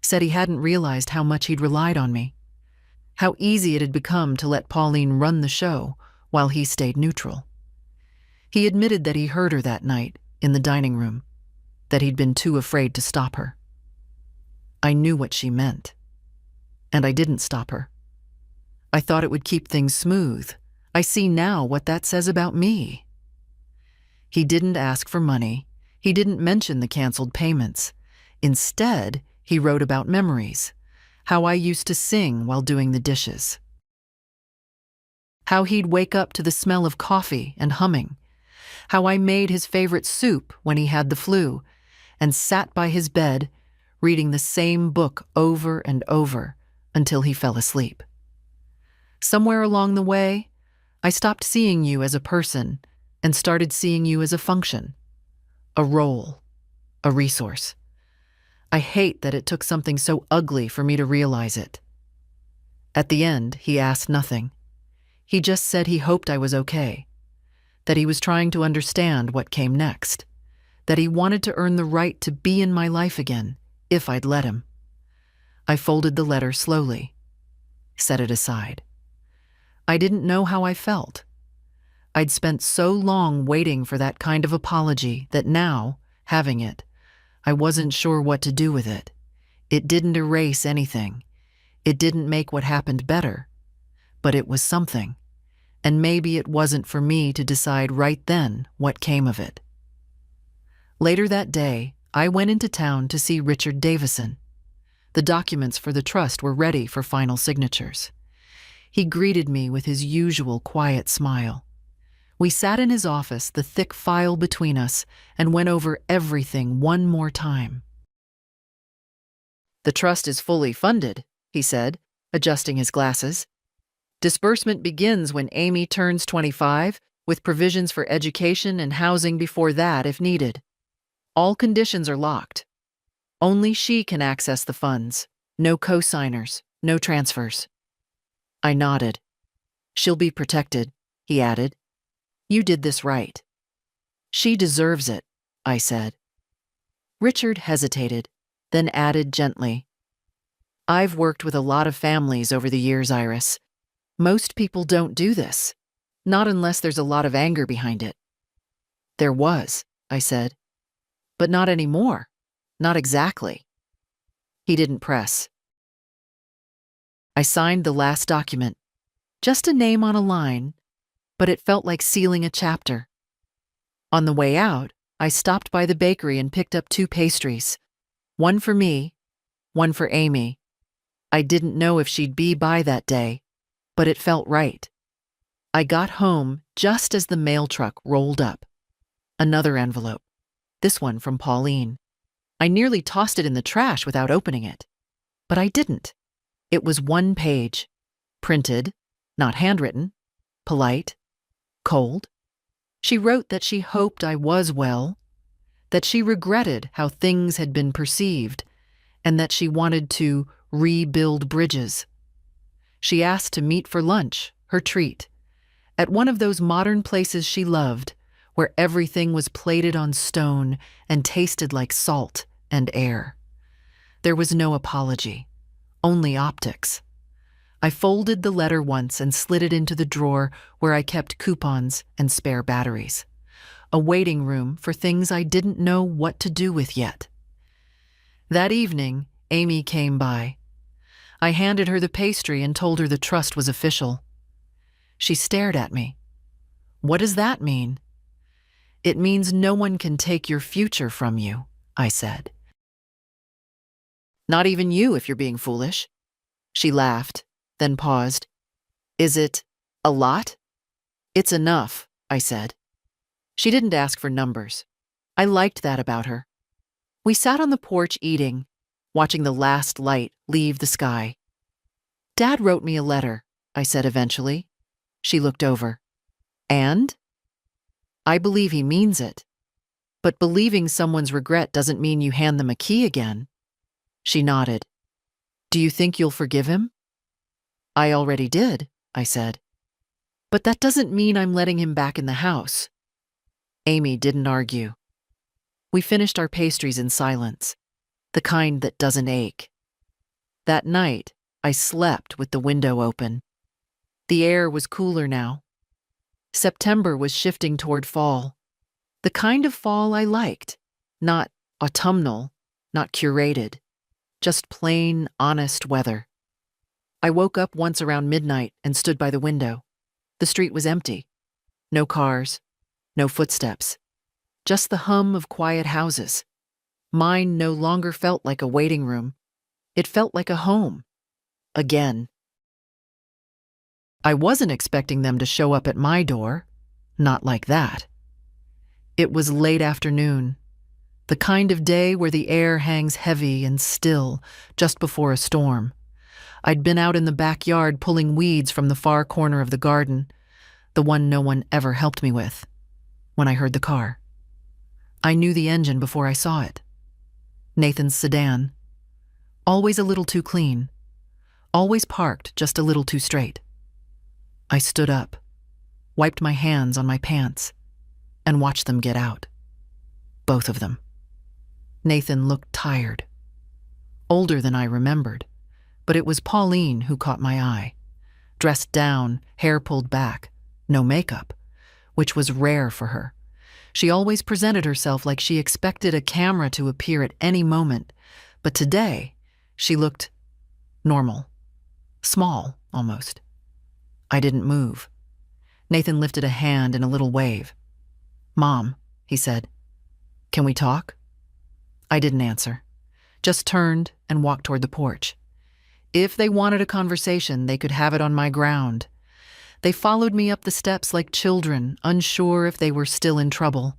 Said he hadn't realized how much he'd relied on me. How easy it had become to let Pauline run the show while he stayed neutral. He admitted that he heard her that night in the dining room, that he'd been too afraid to stop her. I knew what she meant, and I didn't stop her. I thought it would keep things smooth. I see now what that says about me." He didn't ask for money. He didn't mention the canceled payments. Instead, he wrote about memories, how I used to sing while doing the dishes, how he'd wake up to the smell of coffee and humming, how I made his favorite soup when he had the flu, and sat by his bed reading the same book over and over until he fell asleep. Somewhere along the way, I stopped seeing you as a person and started seeing you as a function, a role, a resource. I hate that it took something so ugly for me to realize it. At the end, he asked nothing. He just said he hoped I was okay, that he was trying to understand what came next, that he wanted to earn the right to be in my life again, if I'd let him. I folded the letter slowly, set it aside. I didn't know how I felt. I'd spent so long waiting for that kind of apology that now, having it, I wasn't sure what to do with it. It didn't erase anything. It didn't make what happened better. But it was something. And maybe it wasn't for me to decide right then what came of it. Later that day, I went into town to see Richard Davison. The documents for the trust were ready for final signatures. He greeted me with his usual quiet smile. We sat in his office, the thick file between us, and went over everything one more time. "The trust is fully funded," he said, adjusting his glasses. "Disbursement begins when Amy turns 25, with provisions for education and housing before that if needed. All conditions are locked. Only she can access the funds. No co-signers, no transfers." I nodded. "She'll be protected," he added. "You did this right." "She deserves it," I said. Richard hesitated, then added gently, "I've worked with a lot of families over the years, Iris. Most people don't do this, not unless there's a lot of anger behind it." "There was," I said. "But not anymore. Not exactly." He didn't press. I signed the last document. Just a name on a line, but it felt like sealing a chapter. On the way out, I stopped by the bakery and picked up 2 pastries. One for me, one for Amy. I didn't know if she'd be by that day, but it felt right. I got home just as the mail truck rolled up. Another envelope. This one from Pauline. I nearly tossed it in the trash without opening it. But I didn't. It was 1 page. Printed, not handwritten, polite, cold. She wrote that she hoped I was well, that she regretted how things had been perceived, and that she wanted to rebuild bridges. She asked to meet for lunch, her treat, at one of those modern places she loved, where everything was plated on stone and tasted like salt and air. There was no apology, only optics. I folded the letter once and slid it into the drawer where I kept coupons and spare batteries. A waiting room for things I didn't know what to do with yet. That evening, Amy came by. I handed her the pastry and told her the trust was official. She stared at me. "What does that mean?" "It means no one can take your future from you," I said. "Not even you if you're being foolish." She laughed, then paused. "Is it a lot?" "It's enough," I said. She didn't ask for numbers. I liked that about her. We sat on the porch eating, watching the last light leave the sky. "Dad wrote me a letter," I said eventually. She looked over. "And?" "I believe he means it. But believing someone's regret doesn't mean you hand them a key again." She nodded. "Do you think you'll forgive him?" "I already did," I said. "But that doesn't mean I'm letting him back in the house." Amy didn't argue. We finished our pastries in silence, the kind that doesn't ache. That night, I slept with the window open. The air was cooler now. September was shifting toward fall. The kind of fall I liked, not autumnal, not curated, just plain, honest weather. I woke up once around midnight and stood by the window. The street was empty. No cars, no footsteps. Just the hum of quiet houses. Mine no longer felt like a waiting room. It felt like a home. Again. I wasn't expecting them to show up at my door. Not like that. It was late afternoon. The kind of day where the air hangs heavy and still just before a storm. I'd been out in the backyard pulling weeds from the far corner of the garden, the one no one ever helped me with, when I heard the car. I knew the engine before I saw it. Nathan's sedan. Always a little too clean. Always parked just a little too straight. I stood up, wiped my hands on my pants, and watched them get out. Both of them. Nathan looked tired. Older than I remembered, but it was Pauline who caught my eye. Dressed down, hair pulled back, no makeup, which was rare for her. She always presented herself like she expected a camera to appear at any moment, but today she looked normal, small almost. I didn't move. Nathan lifted a hand in a little wave. "Mom," he said, "can we talk?" I didn't answer, just turned and walked toward the porch. If they wanted a conversation, they could have it on my ground. They followed me up the steps like children, unsure if they were still in trouble.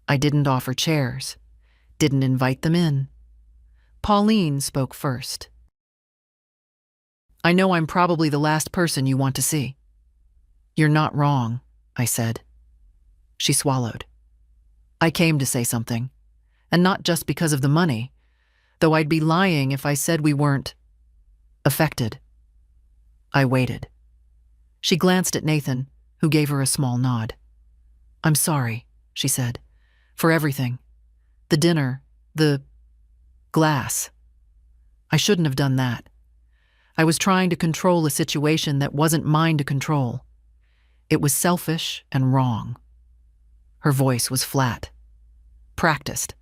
I didn't offer chairs, didn't invite them in. Pauline spoke first. "I know I'm probably the last person you want to see." "You're not wrong," I said. She swallowed. "I came to say something, and not just because of the money, though I'd be lying if I said we weren't affected." I waited. She glanced at Nathan, who gave her a small nod. "I'm sorry," she said, "for everything. The dinner, the glass. I shouldn't have done that. I was trying to control a situation that wasn't mine to control. It was selfish and wrong." Her voice was flat. Practiced,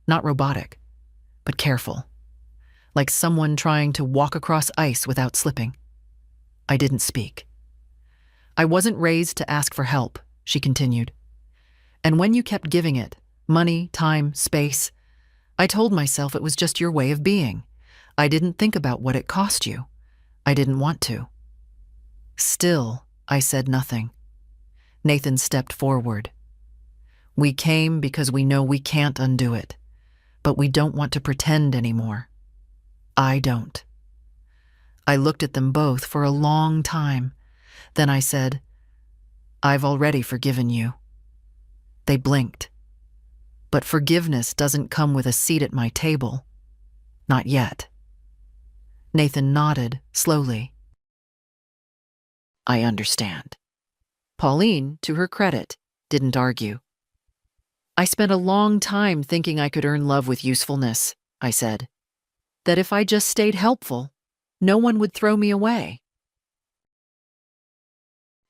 not robotic, but careful. Like someone trying to walk across ice without slipping. I didn't speak. "I wasn't raised to ask for help," she continued. "And when you kept giving it, money, time, space, I told myself it was just your way of being. I didn't think about what it cost you. I didn't want to." Still, I said nothing. Nathan stepped forward. "We came because we know we can't undo it, but we don't want to pretend anymore. I don't." I looked at them both for a long time. Then I said, "I've already forgiven you." They blinked. But forgiveness doesn't come with a seat at my table. Not yet. Nathan nodded slowly. "I understand." Pauline, to her credit, didn't argue. "I spent a long time thinking I could earn love with usefulness," I said. "That if I just stayed helpful, no one would throw me away."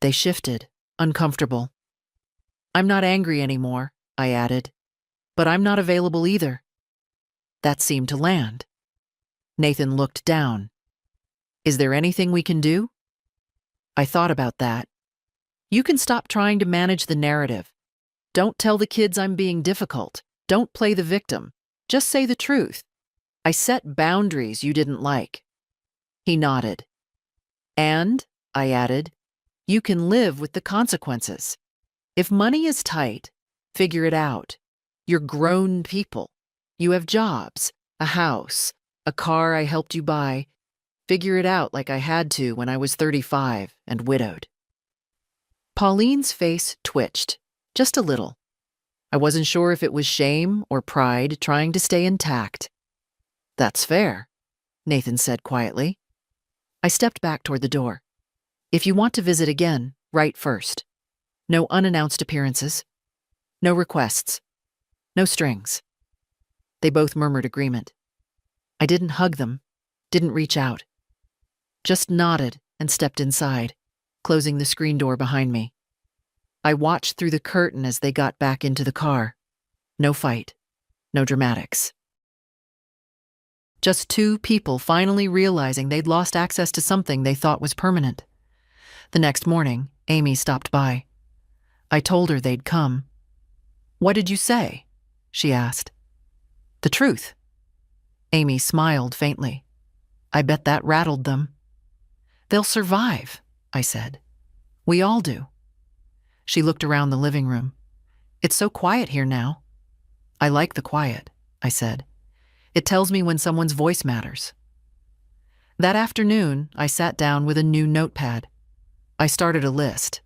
They shifted, uncomfortable. "I'm not angry anymore," I added, "but I'm not available either." That seemed to land. Nathan looked down. "Is there anything we can do?" I thought about that. "You can stop trying to manage the narrative. Don't tell the kids I'm being difficult. Don't play the victim. Just say the truth. I set boundaries you didn't like." He nodded. "And," I added, "you can live with the consequences. If money is tight, figure it out. You're grown people. You have jobs, a house, a car I helped you buy. Figure it out like I had to when I was 35 and widowed." Pauline's face twitched, just a little. I wasn't sure if it was shame or pride trying to stay intact. "That's fair," Nathan said quietly. I stepped back toward the door. "If you want to visit again, write first. No unannounced appearances. No requests. No strings." They both murmured agreement. I didn't hug them, didn't reach out. Just nodded and stepped inside, closing the screen door behind me. I watched through the curtain as they got back into the car. No fight, no dramatics. Just two people finally realizing they'd lost access to something they thought was permanent. The next morning, Amy stopped by. I told her they'd come. "What did you say?" she asked. "The truth." Amy smiled faintly. "I bet that rattled them." "They'll survive," I said. "We all do." She looked around the living room. "It's so quiet here now." "I like the quiet," I said. "It tells me when someone's voice matters." That afternoon, I sat down with a new notepad. I started a list.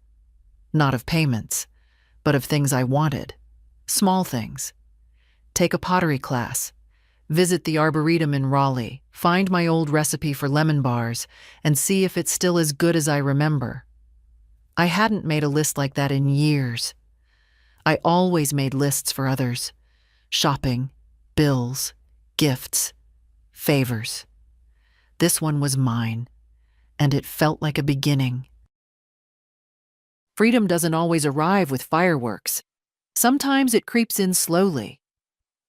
Not of payments, but of things I wanted. Small things. Take a pottery class. Visit the Arboretum in Raleigh. Find my old recipe for lemon bars and see if it's still as good as I remember. I hadn't made a list like that in years. I always made lists for others. Shopping, bills, gifts, favors. This one was mine, and it felt like a beginning. Freedom doesn't always arrive with fireworks. Sometimes it creeps in slowly,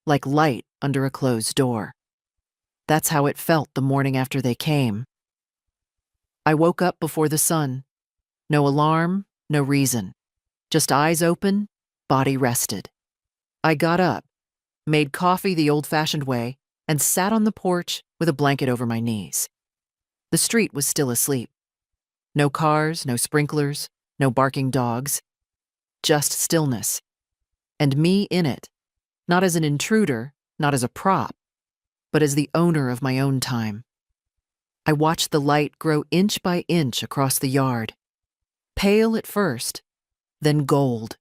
like light under a closed door. That's how it felt the morning after they came. I woke up before the sun. No alarm, no reason. Just eyes open, body rested. I got up, made coffee the old-fashioned way, and sat on the porch with a blanket over my knees. The street was still asleep. No cars, no sprinklers, no barking dogs. Just stillness. And me in it, not as an intruder, not as a prop, but as the owner of my own time. I watched the light grow inch by inch across the yard. Pale at first, then gold.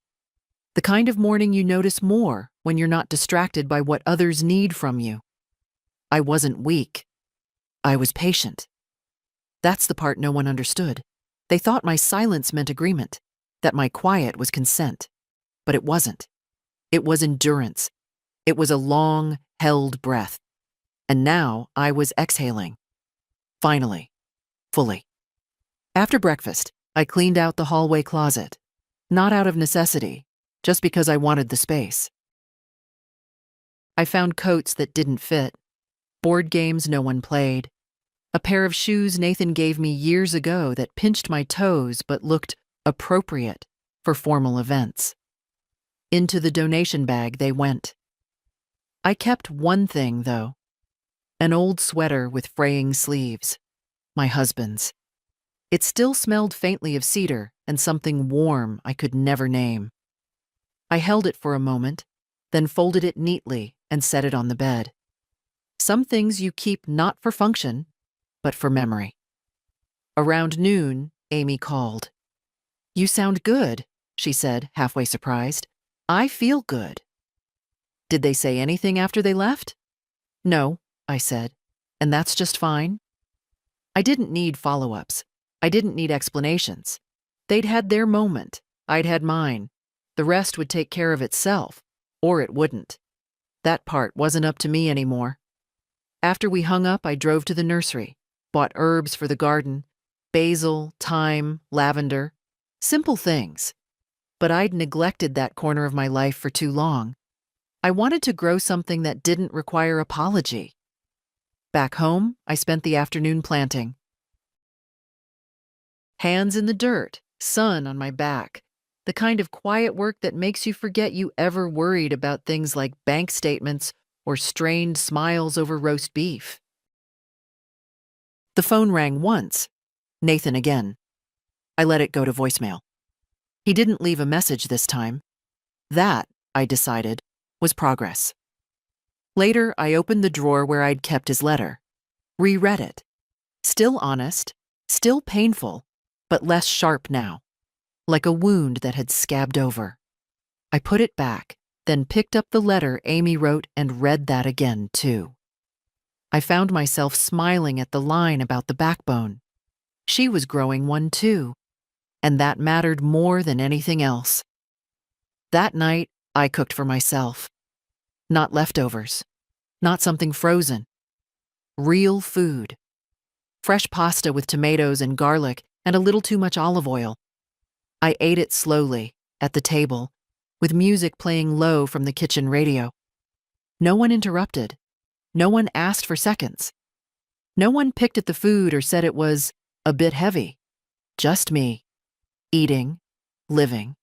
The kind of morning you notice more when you're not distracted by what others need from you. I wasn't weak. I was patient. That's the part no one understood. They thought my silence meant agreement, that my quiet was consent. But it wasn't. It was endurance. It was a long, held breath. And now I was exhaling. Finally. Fully. After breakfast, I cleaned out the hallway closet. Not out of necessity, just because I wanted the space. I found coats that didn't fit, board games no one played, a pair of shoes Nathan gave me years ago that pinched my toes but looked appropriate for formal events. Into the donation bag they went. I kept one thing, though. An old sweater with fraying sleeves. My husband's. It still smelled faintly of cedar and something warm I could never name. I held it for a moment, then folded it neatly and set it on the bed. Some things you keep not for function, but for memory. Around noon, Amy called. "You sound good," she said, halfway surprised. "I feel good." "Did they say anything after they left?" "No," I said, "and that's just fine." I didn't need follow-ups. I didn't need explanations. They'd had their moment. I'd had mine. The rest would take care of itself, or it wouldn't. That part wasn't up to me anymore. After we hung up, I drove to the nursery, bought herbs for the garden, basil, thyme, lavender, simple things. But I'd neglected that corner of my life for too long. I wanted to grow something that didn't require apology. Back home, I spent the afternoon planting. Hands in the dirt, sun on my back, the kind of quiet work that makes you forget you ever worried about things like bank statements or strained smiles over roast beef. The phone rang once. Nathan again. I let it go to voicemail. He didn't leave a message this time. That, I decided, was progress. Later, I opened the drawer where I'd kept his letter. Reread it. Still honest, still painful, but less sharp now, like a wound that had scabbed over. I put it back, then picked up the letter Amy wrote and read that again, too. I found myself smiling at the line about the backbone. She was growing one, too, and that mattered more than anything else. That night, I cooked for myself. Not leftovers, not something frozen. Real food. Fresh pasta with tomatoes and garlic and a little too much olive oil. I ate it slowly, at the table, with music playing low from the kitchen radio. No one interrupted. No one asked for seconds. No one picked at the food or said it was a bit heavy. Just me, eating, living.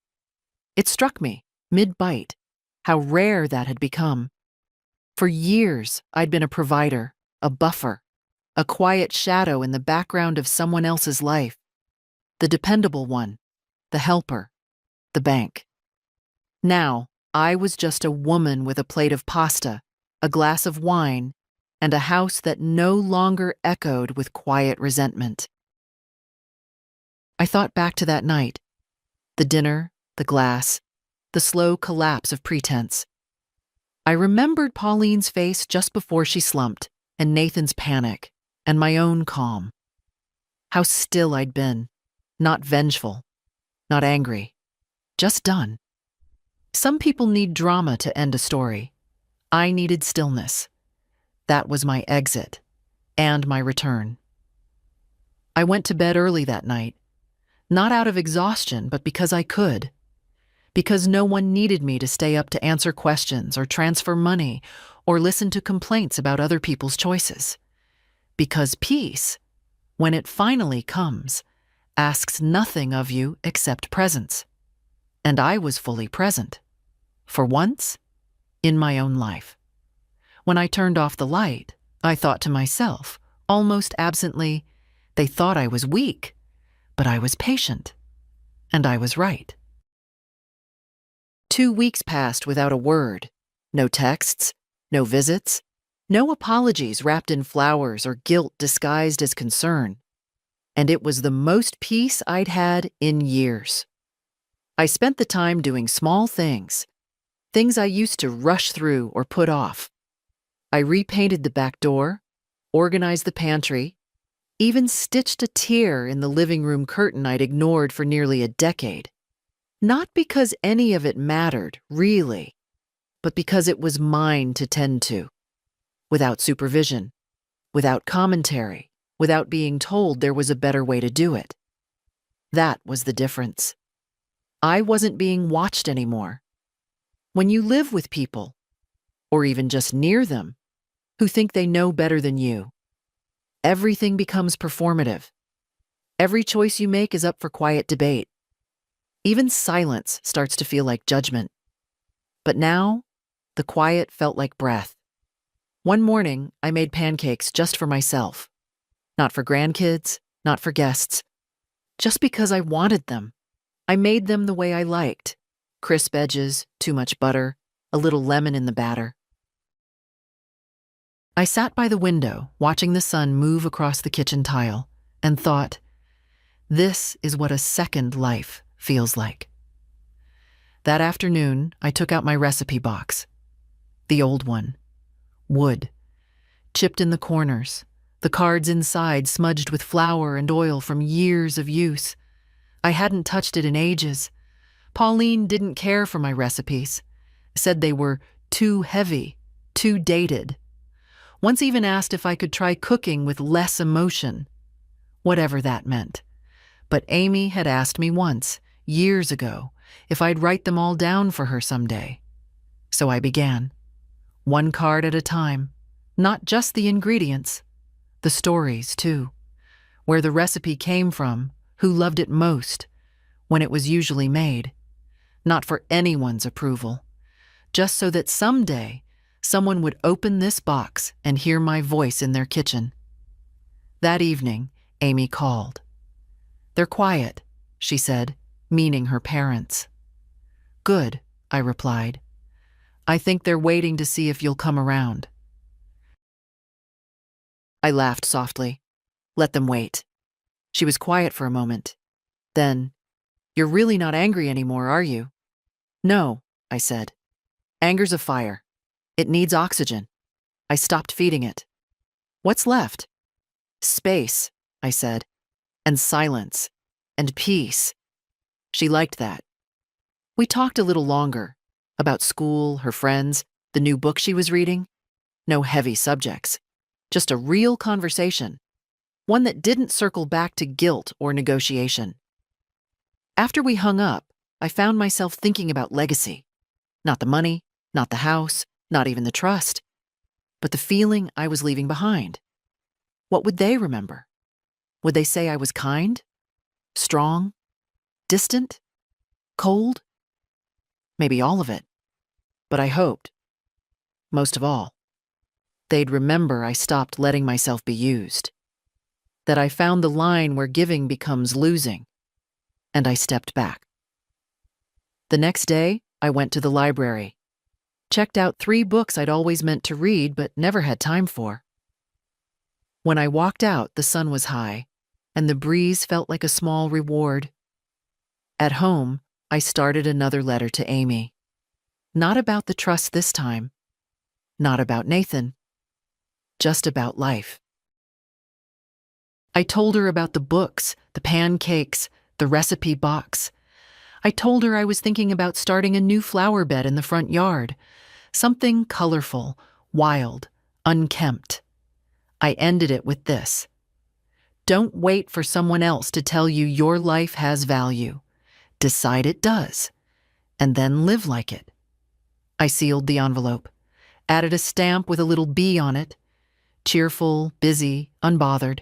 It struck me, mid-bite, how rare that had become. For years, I'd been a provider, a buffer, a quiet shadow in the background of someone else's life. The dependable one, the helper, the bank. Now, I was just a woman with a plate of pasta, a glass of wine, and a house that no longer echoed with quiet resentment. I thought back to that night. The dinner, the glass, the slow collapse of pretense. I remembered Pauline's face just before she slumped, and Nathan's panic, and my own calm. How still I'd been, not vengeful, not angry, just done. Some people need drama to end a story. I needed stillness. That was my exit, and my return. I went to bed early that night, not out of exhaustion, but because I could. Because no one needed me to stay up to answer questions or transfer money or listen to complaints about other people's choices. Because peace, when it finally comes, asks nothing of you except presence. And I was fully present. For once, in my own life. When I turned off the light, I thought to myself, almost absently, they thought I was weak, but I was patient. And I was right. 2 weeks passed without a word. No texts, no visits, no apologies wrapped in flowers or guilt disguised as concern. And it was the most peace I'd had in years. I spent the time doing small things I used to rush through or put off. I repainted the back door, organized the pantry, even stitched a tear in the living room curtain I'd ignored for nearly a decade. Not because any of it mattered, really, but because it was mine to tend to. Without supervision, without commentary, without being told there was a better way to do it. That was the difference. I wasn't being watched anymore. When you live with people, or even just near them, who think they know better than you, everything becomes performative. Every choice you make is up for quiet debate. Even silence starts to feel like judgment. But now, the quiet felt like breath. One morning, I made pancakes just for myself. Not for grandkids, not for guests. Just because I wanted them. I made them the way I liked. Crisp edges, too much butter, a little lemon in the batter. I sat by the window, watching the sun move across the kitchen tile, and thought, this is what a second life feels like. That afternoon, I took out my recipe box. The old one. Wood. Chipped in the corners, the cards inside smudged with flour and oil from years of use. I hadn't touched it in ages. Pauline didn't care for my recipes, said they were too heavy, too dated. Once even asked if I could try cooking with less emotion, whatever that meant. But Amy had asked me once, years ago, if I'd write them all down for her someday. So I began, one card at a time, not just the ingredients, the stories too, where the recipe came from, who loved it most, when it was usually made. Not for anyone's approval, just so that someday someone would open this box and hear my voice in their kitchen. That evening, Amy called. They're quiet, she said, meaning her parents. Good, I replied. I think they're waiting to see if you'll come around. I laughed softly. Let them wait. She was quiet for a moment. Then, you're really not angry anymore, are you? No, I said. Anger's a fire. It needs oxygen. I stopped feeding it. What's left? Space, I said, and silence, and peace. She liked that. We talked a little longer, about school, her friends, the new book she was reading. No heavy subjects, just a real conversation, one that didn't circle back to guilt or negotiation. After we hung up, I found myself thinking about legacy. Not the money, not the house, not even the trust, but the feeling I was leaving behind. What would they remember? Would they say I was kind, strong, distant, cold? Maybe all of it. But I hoped, most of all, they'd remember I stopped letting myself be used, that I found the line where giving becomes losing, and I stepped back. The next day, I went to the library, checked out 3 books I'd always meant to read but never had time for. When I walked out, the sun was high, and the breeze felt like a small reward. At home, I started another letter to Amy. Not about the trust this time, not about Nathan, just about life. I told her about the books, the pancakes, the recipe box. I told her I was thinking about starting a new flower bed in the front yard, something colorful, wild, unkempt. I ended it with this: don't wait for someone else to tell you your life has value. Decide it does, and then live like it. I sealed the envelope, added a stamp with a little B on it, cheerful, busy, unbothered,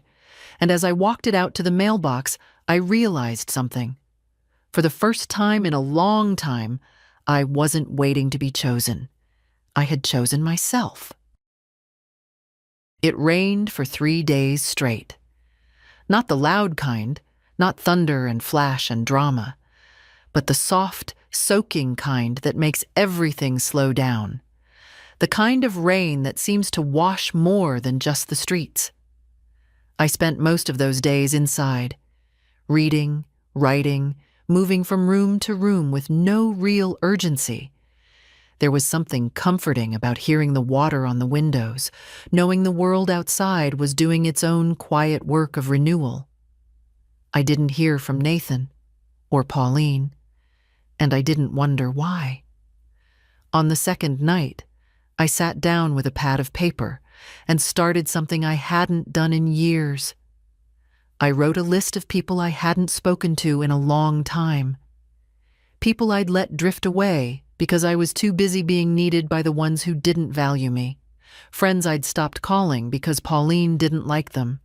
and as I walked it out to the mailbox, I realized something. For the first time in a long time, I wasn't waiting to be chosen. I had chosen myself. It rained for 3 days straight. Not the loud kind, not thunder and flash and drama, but the soft, soaking kind that makes everything slow down. The kind of rain that seems to wash more than just the streets. I spent most of those days inside, reading, writing, moving from room to room with no real urgency. There was something comforting about hearing the water on the windows, knowing the world outside was doing its own quiet work of renewal. I didn't hear from Nathan or Pauline, and I didn't wonder why. On the second night, I sat down with a pad of paper and started something I hadn't done in years. I wrote a list of people I hadn't spoken to in a long time. People I'd let drift away because I was too busy being needed by the ones who didn't value me. Friends I'd stopped calling because Pauline didn't like them.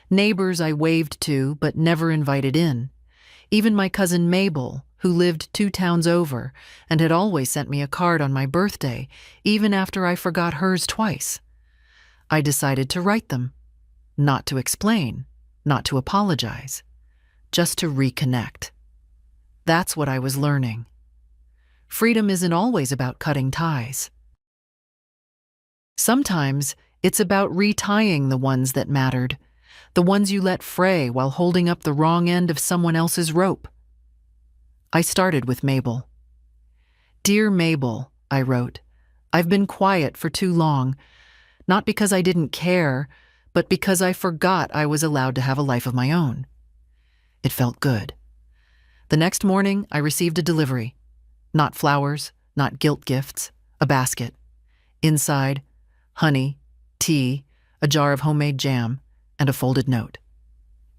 Neighbors I waved to but never invited in. Even my cousin Mabel, who lived 2 towns over and had always sent me a card on my birthday, even after I forgot hers twice. I decided to write them, not to explain, not to apologize, just to reconnect. That's what I was learning. Freedom isn't always about cutting ties. Sometimes it's about retying the ones that mattered, the ones you let fray while holding up the wrong end of someone else's rope. I started with Mabel. Dear Mabel, I wrote, I've been quiet for too long, not because I didn't care, but because I forgot I was allowed to have a life of my own. It felt good. The next morning, I received a delivery. Not flowers, not guilt gifts, a basket. Inside, honey, tea, a jar of homemade jam, and a folded note.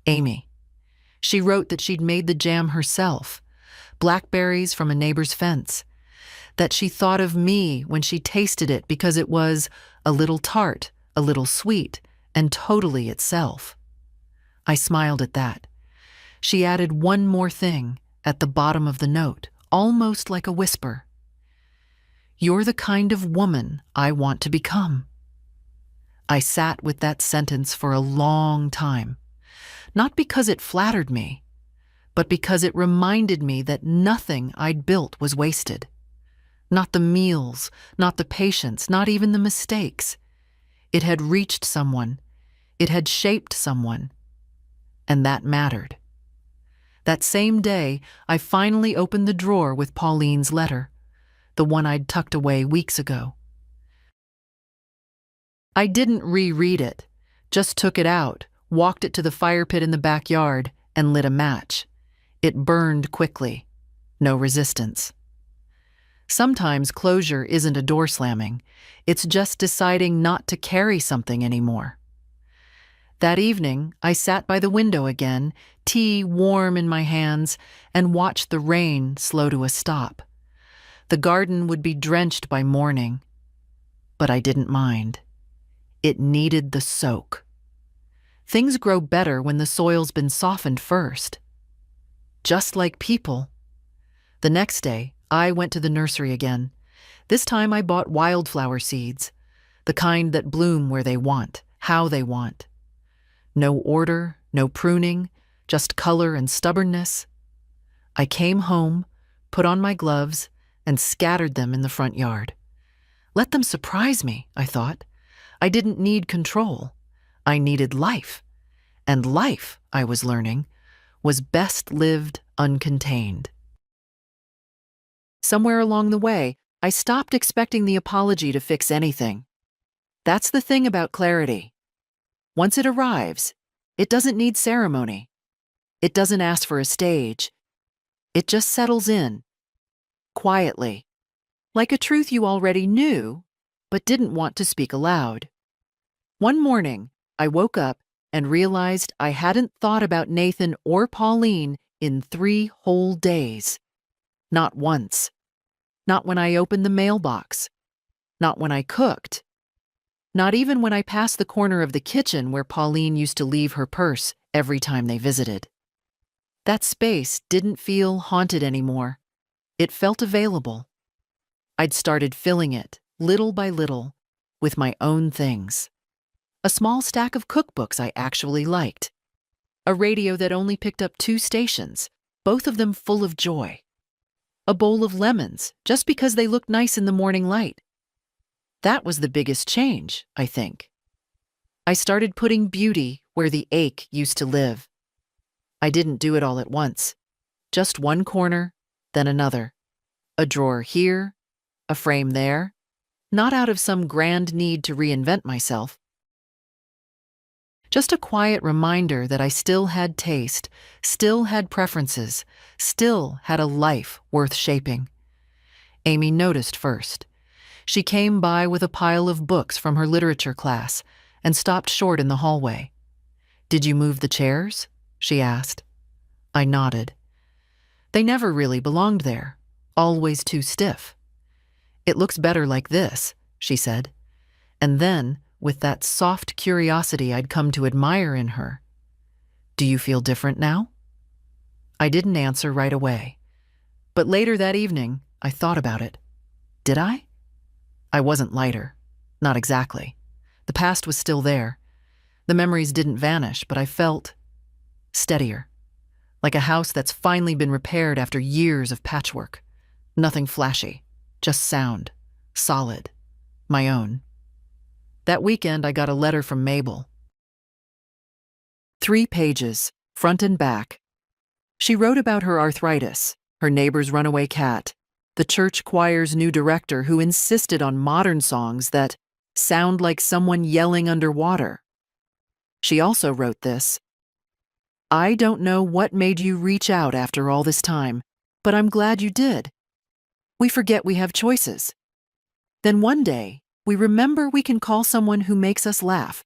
Amy. She wrote that she'd made the jam herself, blackberries from a neighbor's fence, that she thought of me when she tasted it because it was a little tart, a little sweet, and totally itself. I smiled at that. She added one more thing at the bottom of the note, almost like a whisper. You're the kind of woman I want to become. I sat with that sentence for a long time, not because it flattered me, but because it reminded me that nothing I'd built was wasted. Not the meals, not the patience, not even the mistakes. It had reached someone. It had shaped someone. And that mattered. That same day, I finally opened the drawer with Pauline's letter, the one I'd tucked away weeks ago. I didn't reread it, just took it out, walked it to the fire pit in the backyard, and lit a match. It burned quickly. No resistance. Sometimes closure isn't a door slamming. It's just deciding not to carry something anymore. That evening, I sat by the window again, tea warm in my hands, and watched the rain slow to a stop. The garden would be drenched by morning, but I didn't mind. It needed the soak. Things grow better when the soil's been softened first. Just like people. The next day, I went to the nursery again. This time I bought wildflower seeds, the kind that bloom where they want, how they want. No order, no pruning, just color and stubbornness. I came home, put on my gloves, and scattered them in the front yard. Let them surprise me, I thought. I didn't need control. I needed life. And life, I was learning, was best lived uncontained. Somewhere along the way, I stopped expecting the apology to fix anything. That's the thing about clarity. Once it arrives, it doesn't need ceremony. It doesn't ask for a stage. It just settles in, quietly, like a truth you already knew, but didn't want to speak aloud. One morning, I woke up and realized I hadn't thought about Nathan or Pauline in 3 whole days. Not once. Not when I opened the mailbox. Not when I cooked. Not even when I passed the corner of the kitchen where Pauline used to leave her purse every time they visited. That space didn't feel haunted anymore. It felt available. I'd started filling it, little by little, with my own things. A small stack of cookbooks I actually liked. A radio that only picked up 2 stations, both of them full of joy. A bowl of lemons, just because they looked nice in the morning light. That was the biggest change, I think. I started putting beauty where the ache used to live. I didn't do it all at once. Just one corner, then another. A drawer here, a frame there, not out of some grand need to reinvent myself. Just a quiet reminder that I still had taste, still had preferences, still had a life worth shaping. Amy noticed first. She came by with a pile of books from her literature class and stopped short in the hallway. "Did you move the chairs?" she asked. I nodded. They never really belonged there, always too stiff. "It looks better like this," she said. And then, with that soft curiosity I'd come to admire in her, "Do you feel different now?" I didn't answer right away. But later that evening, I thought about it. Did I? I wasn't lighter. Not exactly. The past was still there. The memories didn't vanish, but I felt steadier. Like a house that's finally been repaired after years of patchwork. Nothing flashy, just sound, solid, my own. That weekend, I got a letter from Mabel. 3 pages, front and back. She wrote about her arthritis, her neighbor's runaway cat, the church choir's new director who insisted on modern songs that sound like someone yelling underwater. She also wrote this: "I don't know what made you reach out after all this time, but I'm glad you did. We forget we have choices. Then one day, we remember we can call someone who makes us laugh.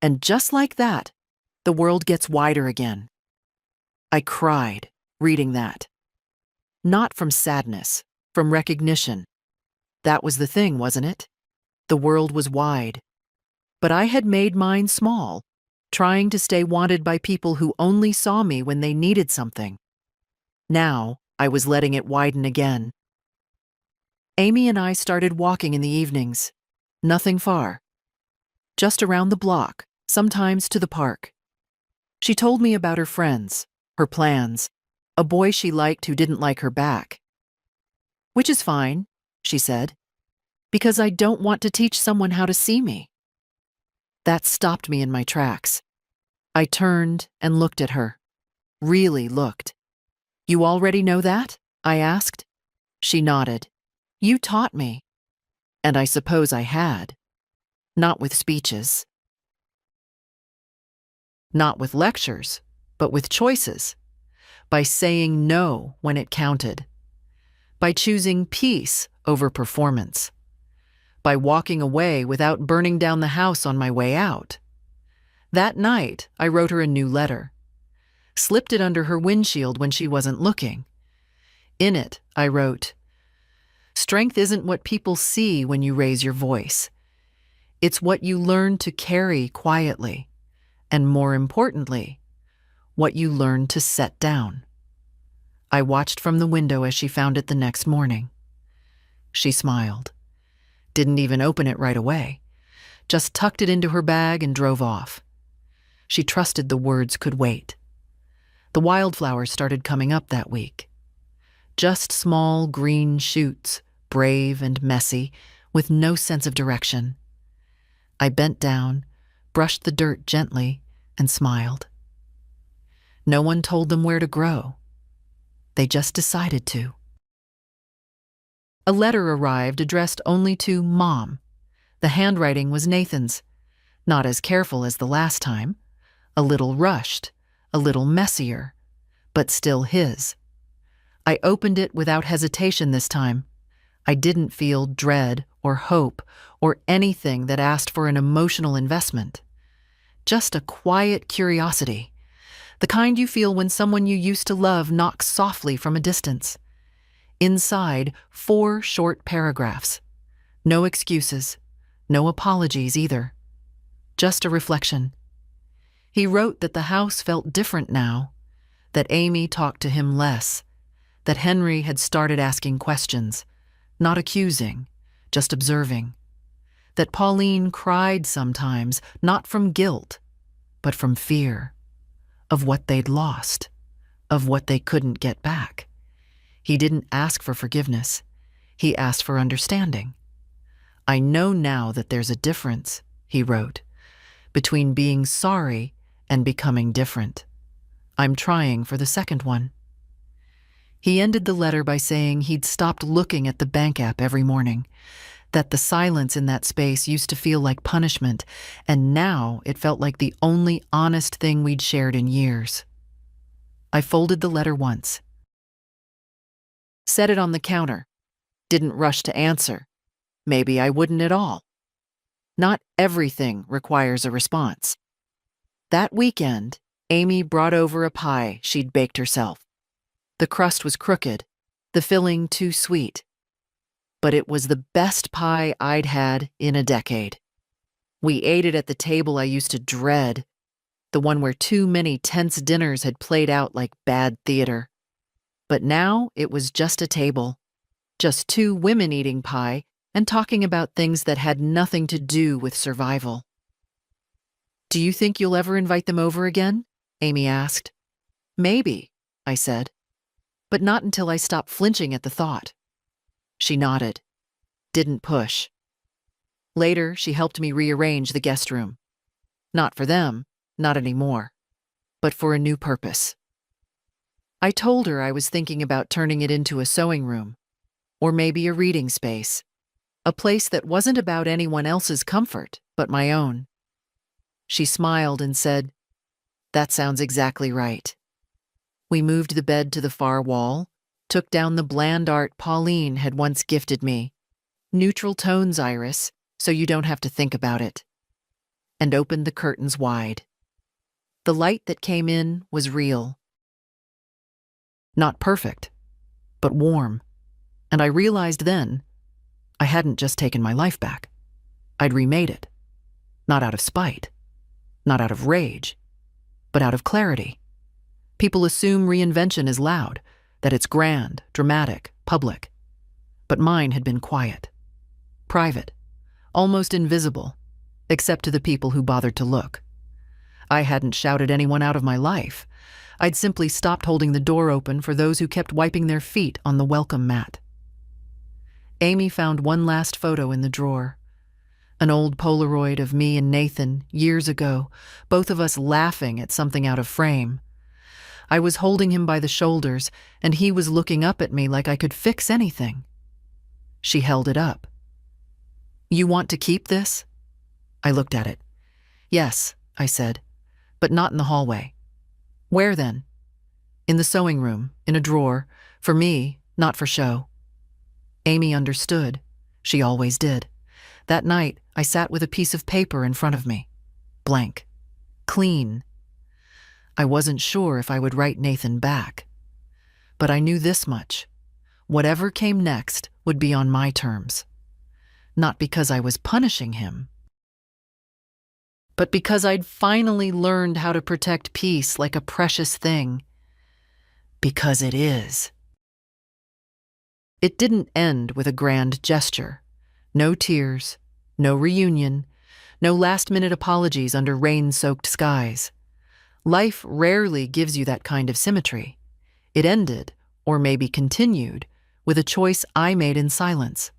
And just like that, the world gets wider again." I cried, reading that. Not from sadness, from recognition. That was the thing, wasn't it? The world was wide. But I had made mine small, trying to stay wanted by people who only saw me when they needed something. Now, I was letting it widen again. Amy and I started walking in the evenings. Nothing far. Just around the block, sometimes to the park. She told me about her friends, her plans, a boy she liked who didn't like her back. "Which is fine," she said, "because I don't want to teach someone how to see me." That stopped me in my tracks. I turned and looked at her. Really looked. "You already know that?" I asked. She nodded. "You taught me." And I suppose I had. Not with speeches. Not with lectures, but with choices. By saying no when it counted. By choosing peace over performance. By walking away without burning down the house on my way out. That night, I wrote her a new letter. Slipped it under her windshield when she wasn't looking. In it, I wrote, "Strength isn't what people see when you raise your voice. It's what you learn to carry quietly, and more importantly, what you learn to set down. I watched from the window as she found it the next morning. She smiled, didn't even open it right away, just tucked it into her bag and drove off. She trusted the words could wait. The wildflowers started coming up that week. Just small green shoots, brave and messy, with no sense of direction. I bent down, brushed the dirt gently, and smiled. No one told them where to grow. They just decided to. A letter arrived addressed only to Mom. The handwriting was Nathan's, not as careful as the last time, a little rushed, a little messier, but still his. I opened it without hesitation this time. I didn't feel dread or hope or anything that asked for an emotional investment. Just a quiet curiosity, the kind you feel when someone you used to love knocks softly from a distance. Inside, 4 short paragraphs. No excuses, no apologies either. Just a reflection. He wrote that the house felt different now, that Amy talked to him less, that Henry had started asking questions, not accusing, just observing, that Pauline cried sometimes, not from guilt, but from fear, of what they'd lost, of what they couldn't get back. He didn't ask for forgiveness. He asked for understanding. I know now that there's a difference, he wrote, between being sorry and becoming different. I'm trying for the second one. He ended the letter by saying he'd stopped looking at the bank app every morning, that the silence in that space used to feel like punishment, and now it felt like the only honest thing we'd shared in years. I folded the letter once, set it on the counter, didn't rush to answer. Maybe I wouldn't at all. Not everything requires a response. That weekend, Amy brought over a pie she'd baked herself. The crust was crooked, the filling too sweet. But it was the best pie I'd had in a decade. We ate it at the table I used to dread, the one where too many tense dinners had played out like bad theater. But now it was just a table, just 2 women eating pie and talking about things that had nothing to do with survival. Do you think you'll ever invite them over again? Amy asked. Maybe, I said, but not until I stopped flinching at the thought. She nodded, didn't push. Later, she helped me rearrange the guest room. Not for them, not anymore, but for a new purpose. I told her I was thinking about turning it into a sewing room, or maybe a reading space, a place that wasn't about anyone else's comfort, but my own. She smiled and said, "That sounds exactly right." We moved the bed to the far wall, took down the bland art Pauline had once gifted me, neutral tones, Iris, so you don't have to think about it, and opened the curtains wide. The light that came in was real. Not perfect, but warm, and I realized then I hadn't just taken my life back. I'd remade it, not out of spite, not out of rage, but out of clarity. People assume reinvention is loud, that it's grand, dramatic, public. But mine had been quiet, private, almost invisible, except to the people who bothered to look. I hadn't shouted anyone out of my life. I'd simply stopped holding the door open for those who kept wiping their feet on the welcome mat. Amy found one last photo in the drawer. An old Polaroid of me and Nathan years ago, both of us laughing at something out of frame. I was holding him by the shoulders, and he was looking up at me like I could fix anything. She held it up. "You want to keep this?" I looked at it. "Yes," I said, "but not in the hallway." "Where then?" "In the sewing room, in a drawer, for me, not for show." Amy understood. She always did. That night, I sat with a piece of paper in front of me. Blank. Clean. I wasn't sure if I would write Nathan back. But I knew this much. Whatever came next would be on my terms. Not because I was punishing him, but because I'd finally learned how to protect peace like a precious thing. Because it is. It didn't end with a grand gesture. No tears, no reunion, no last-minute apologies under rain-soaked skies. Life rarely gives you that kind of symmetry. It ended, or maybe continued, with a choice I made in silence.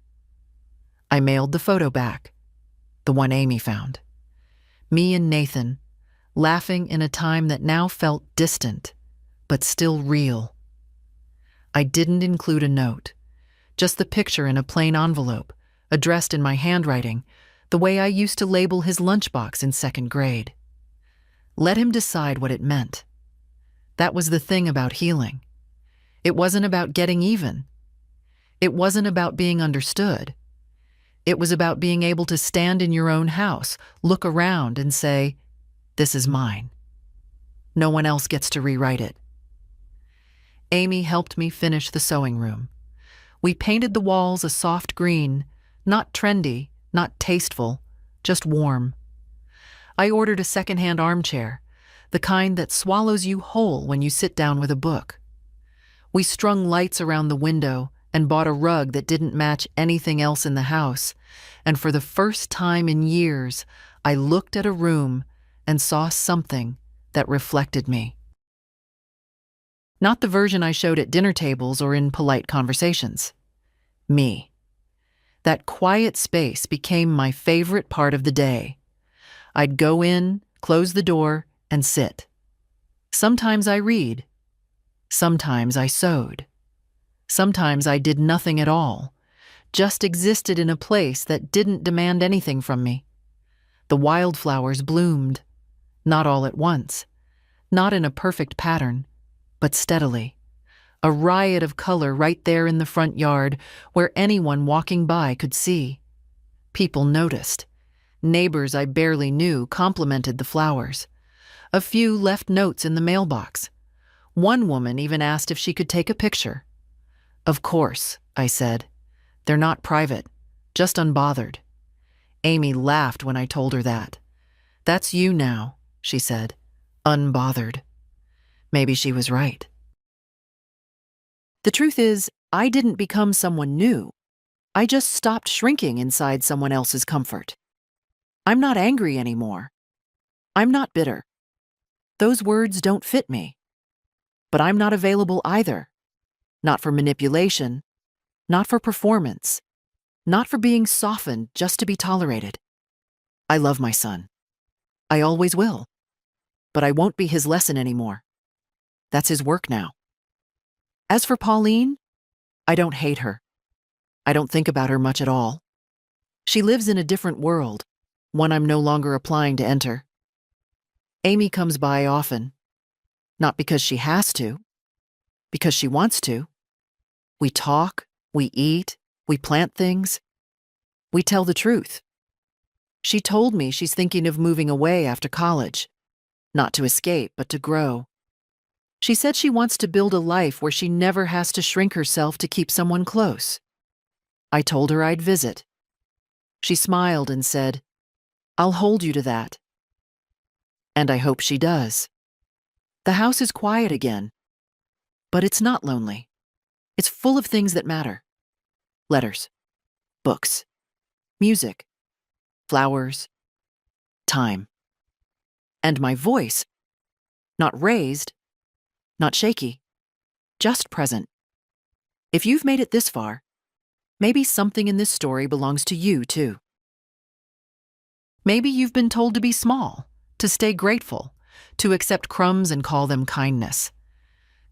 I mailed the photo back, the one Amy found. Me and Nathan, laughing in a time that now felt distant, but still real. I didn't include a note, just the picture in a plain envelope, addressed in my handwriting, the way I used to label his lunchbox in second grade. Let him decide what it meant. That was the thing about healing. It wasn't about getting even. It wasn't about being understood. It was about being able to stand in your own house, look around, and say, "This is mine." No one else gets to rewrite it. Amy helped me finish the sewing room. We painted the walls a soft green, not trendy, not tasteful, just warm. I ordered a secondhand armchair, the kind that swallows you whole when you sit down with a book. We strung lights around the window and bought a rug that didn't match anything else in the house, and for the first time in years, I looked at a room and saw something that reflected me. Not the version I showed at dinner tables or in polite conversations. Me. That quiet space became my favorite part of the day. I'd go in, close the door, and sit. Sometimes I read. Sometimes I sewed. Sometimes I did nothing at all, just existed in a place that didn't demand anything from me. The wildflowers bloomed, not all at once, not in a perfect pattern, but steadily. A riot of color right there in the front yard where anyone walking by could see. People noticed. Neighbors I barely knew complimented the flowers. A few left notes in the mailbox. One woman even asked if she could take a picture. "Of course," I said. "They're not private, just unbothered." Amy laughed when I told her that. "That's you now," she said. "Unbothered." Maybe she was right. The truth is, I didn't become someone new. I just stopped shrinking inside someone else's comfort. I'm not angry anymore. I'm not bitter. Those words don't fit me. But I'm not available either. Not for manipulation, not for performance, not for being softened just to be tolerated. I love my son. I always will. But I won't be his lesson anymore. That's his work now. As for Pauline, I don't hate her. I don't think about her much at all. She lives in a different world, one I'm no longer applying to enter. Amy comes by often, not because she has to, because she wants to. We talk, we eat, we plant things. We tell the truth. She told me she's thinking of moving away after college, not to escape, but to grow. She said she wants to build a life where she never has to shrink herself to keep someone close. I told her I'd visit. She smiled and said, "I'll hold you to that." And I hope she does. The house is quiet again, but it's not lonely. It's full of things that matter. Letters, books, music, flowers, time. And my voice, not raised, not shaky, just present. If you've made it this far, maybe something in this story belongs to you too. Maybe you've been told to be small, to stay grateful, to accept crumbs and call them kindness.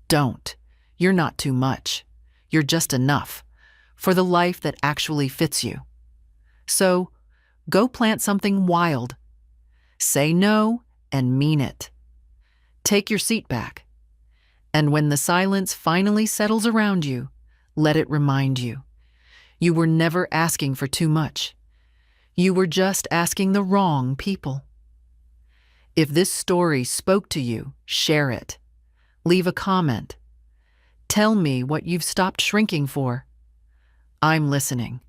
Don't. You're not too much. You're just enough for the life that actually fits you. So, go plant something wild. Say no and mean it. Take your seat back. And when the silence finally settles around you, let it remind you. You were never asking for too much. You were just asking the wrong people. If this story spoke to you, share it. Leave a comment. Tell me what you've stopped shrinking for. I'm listening.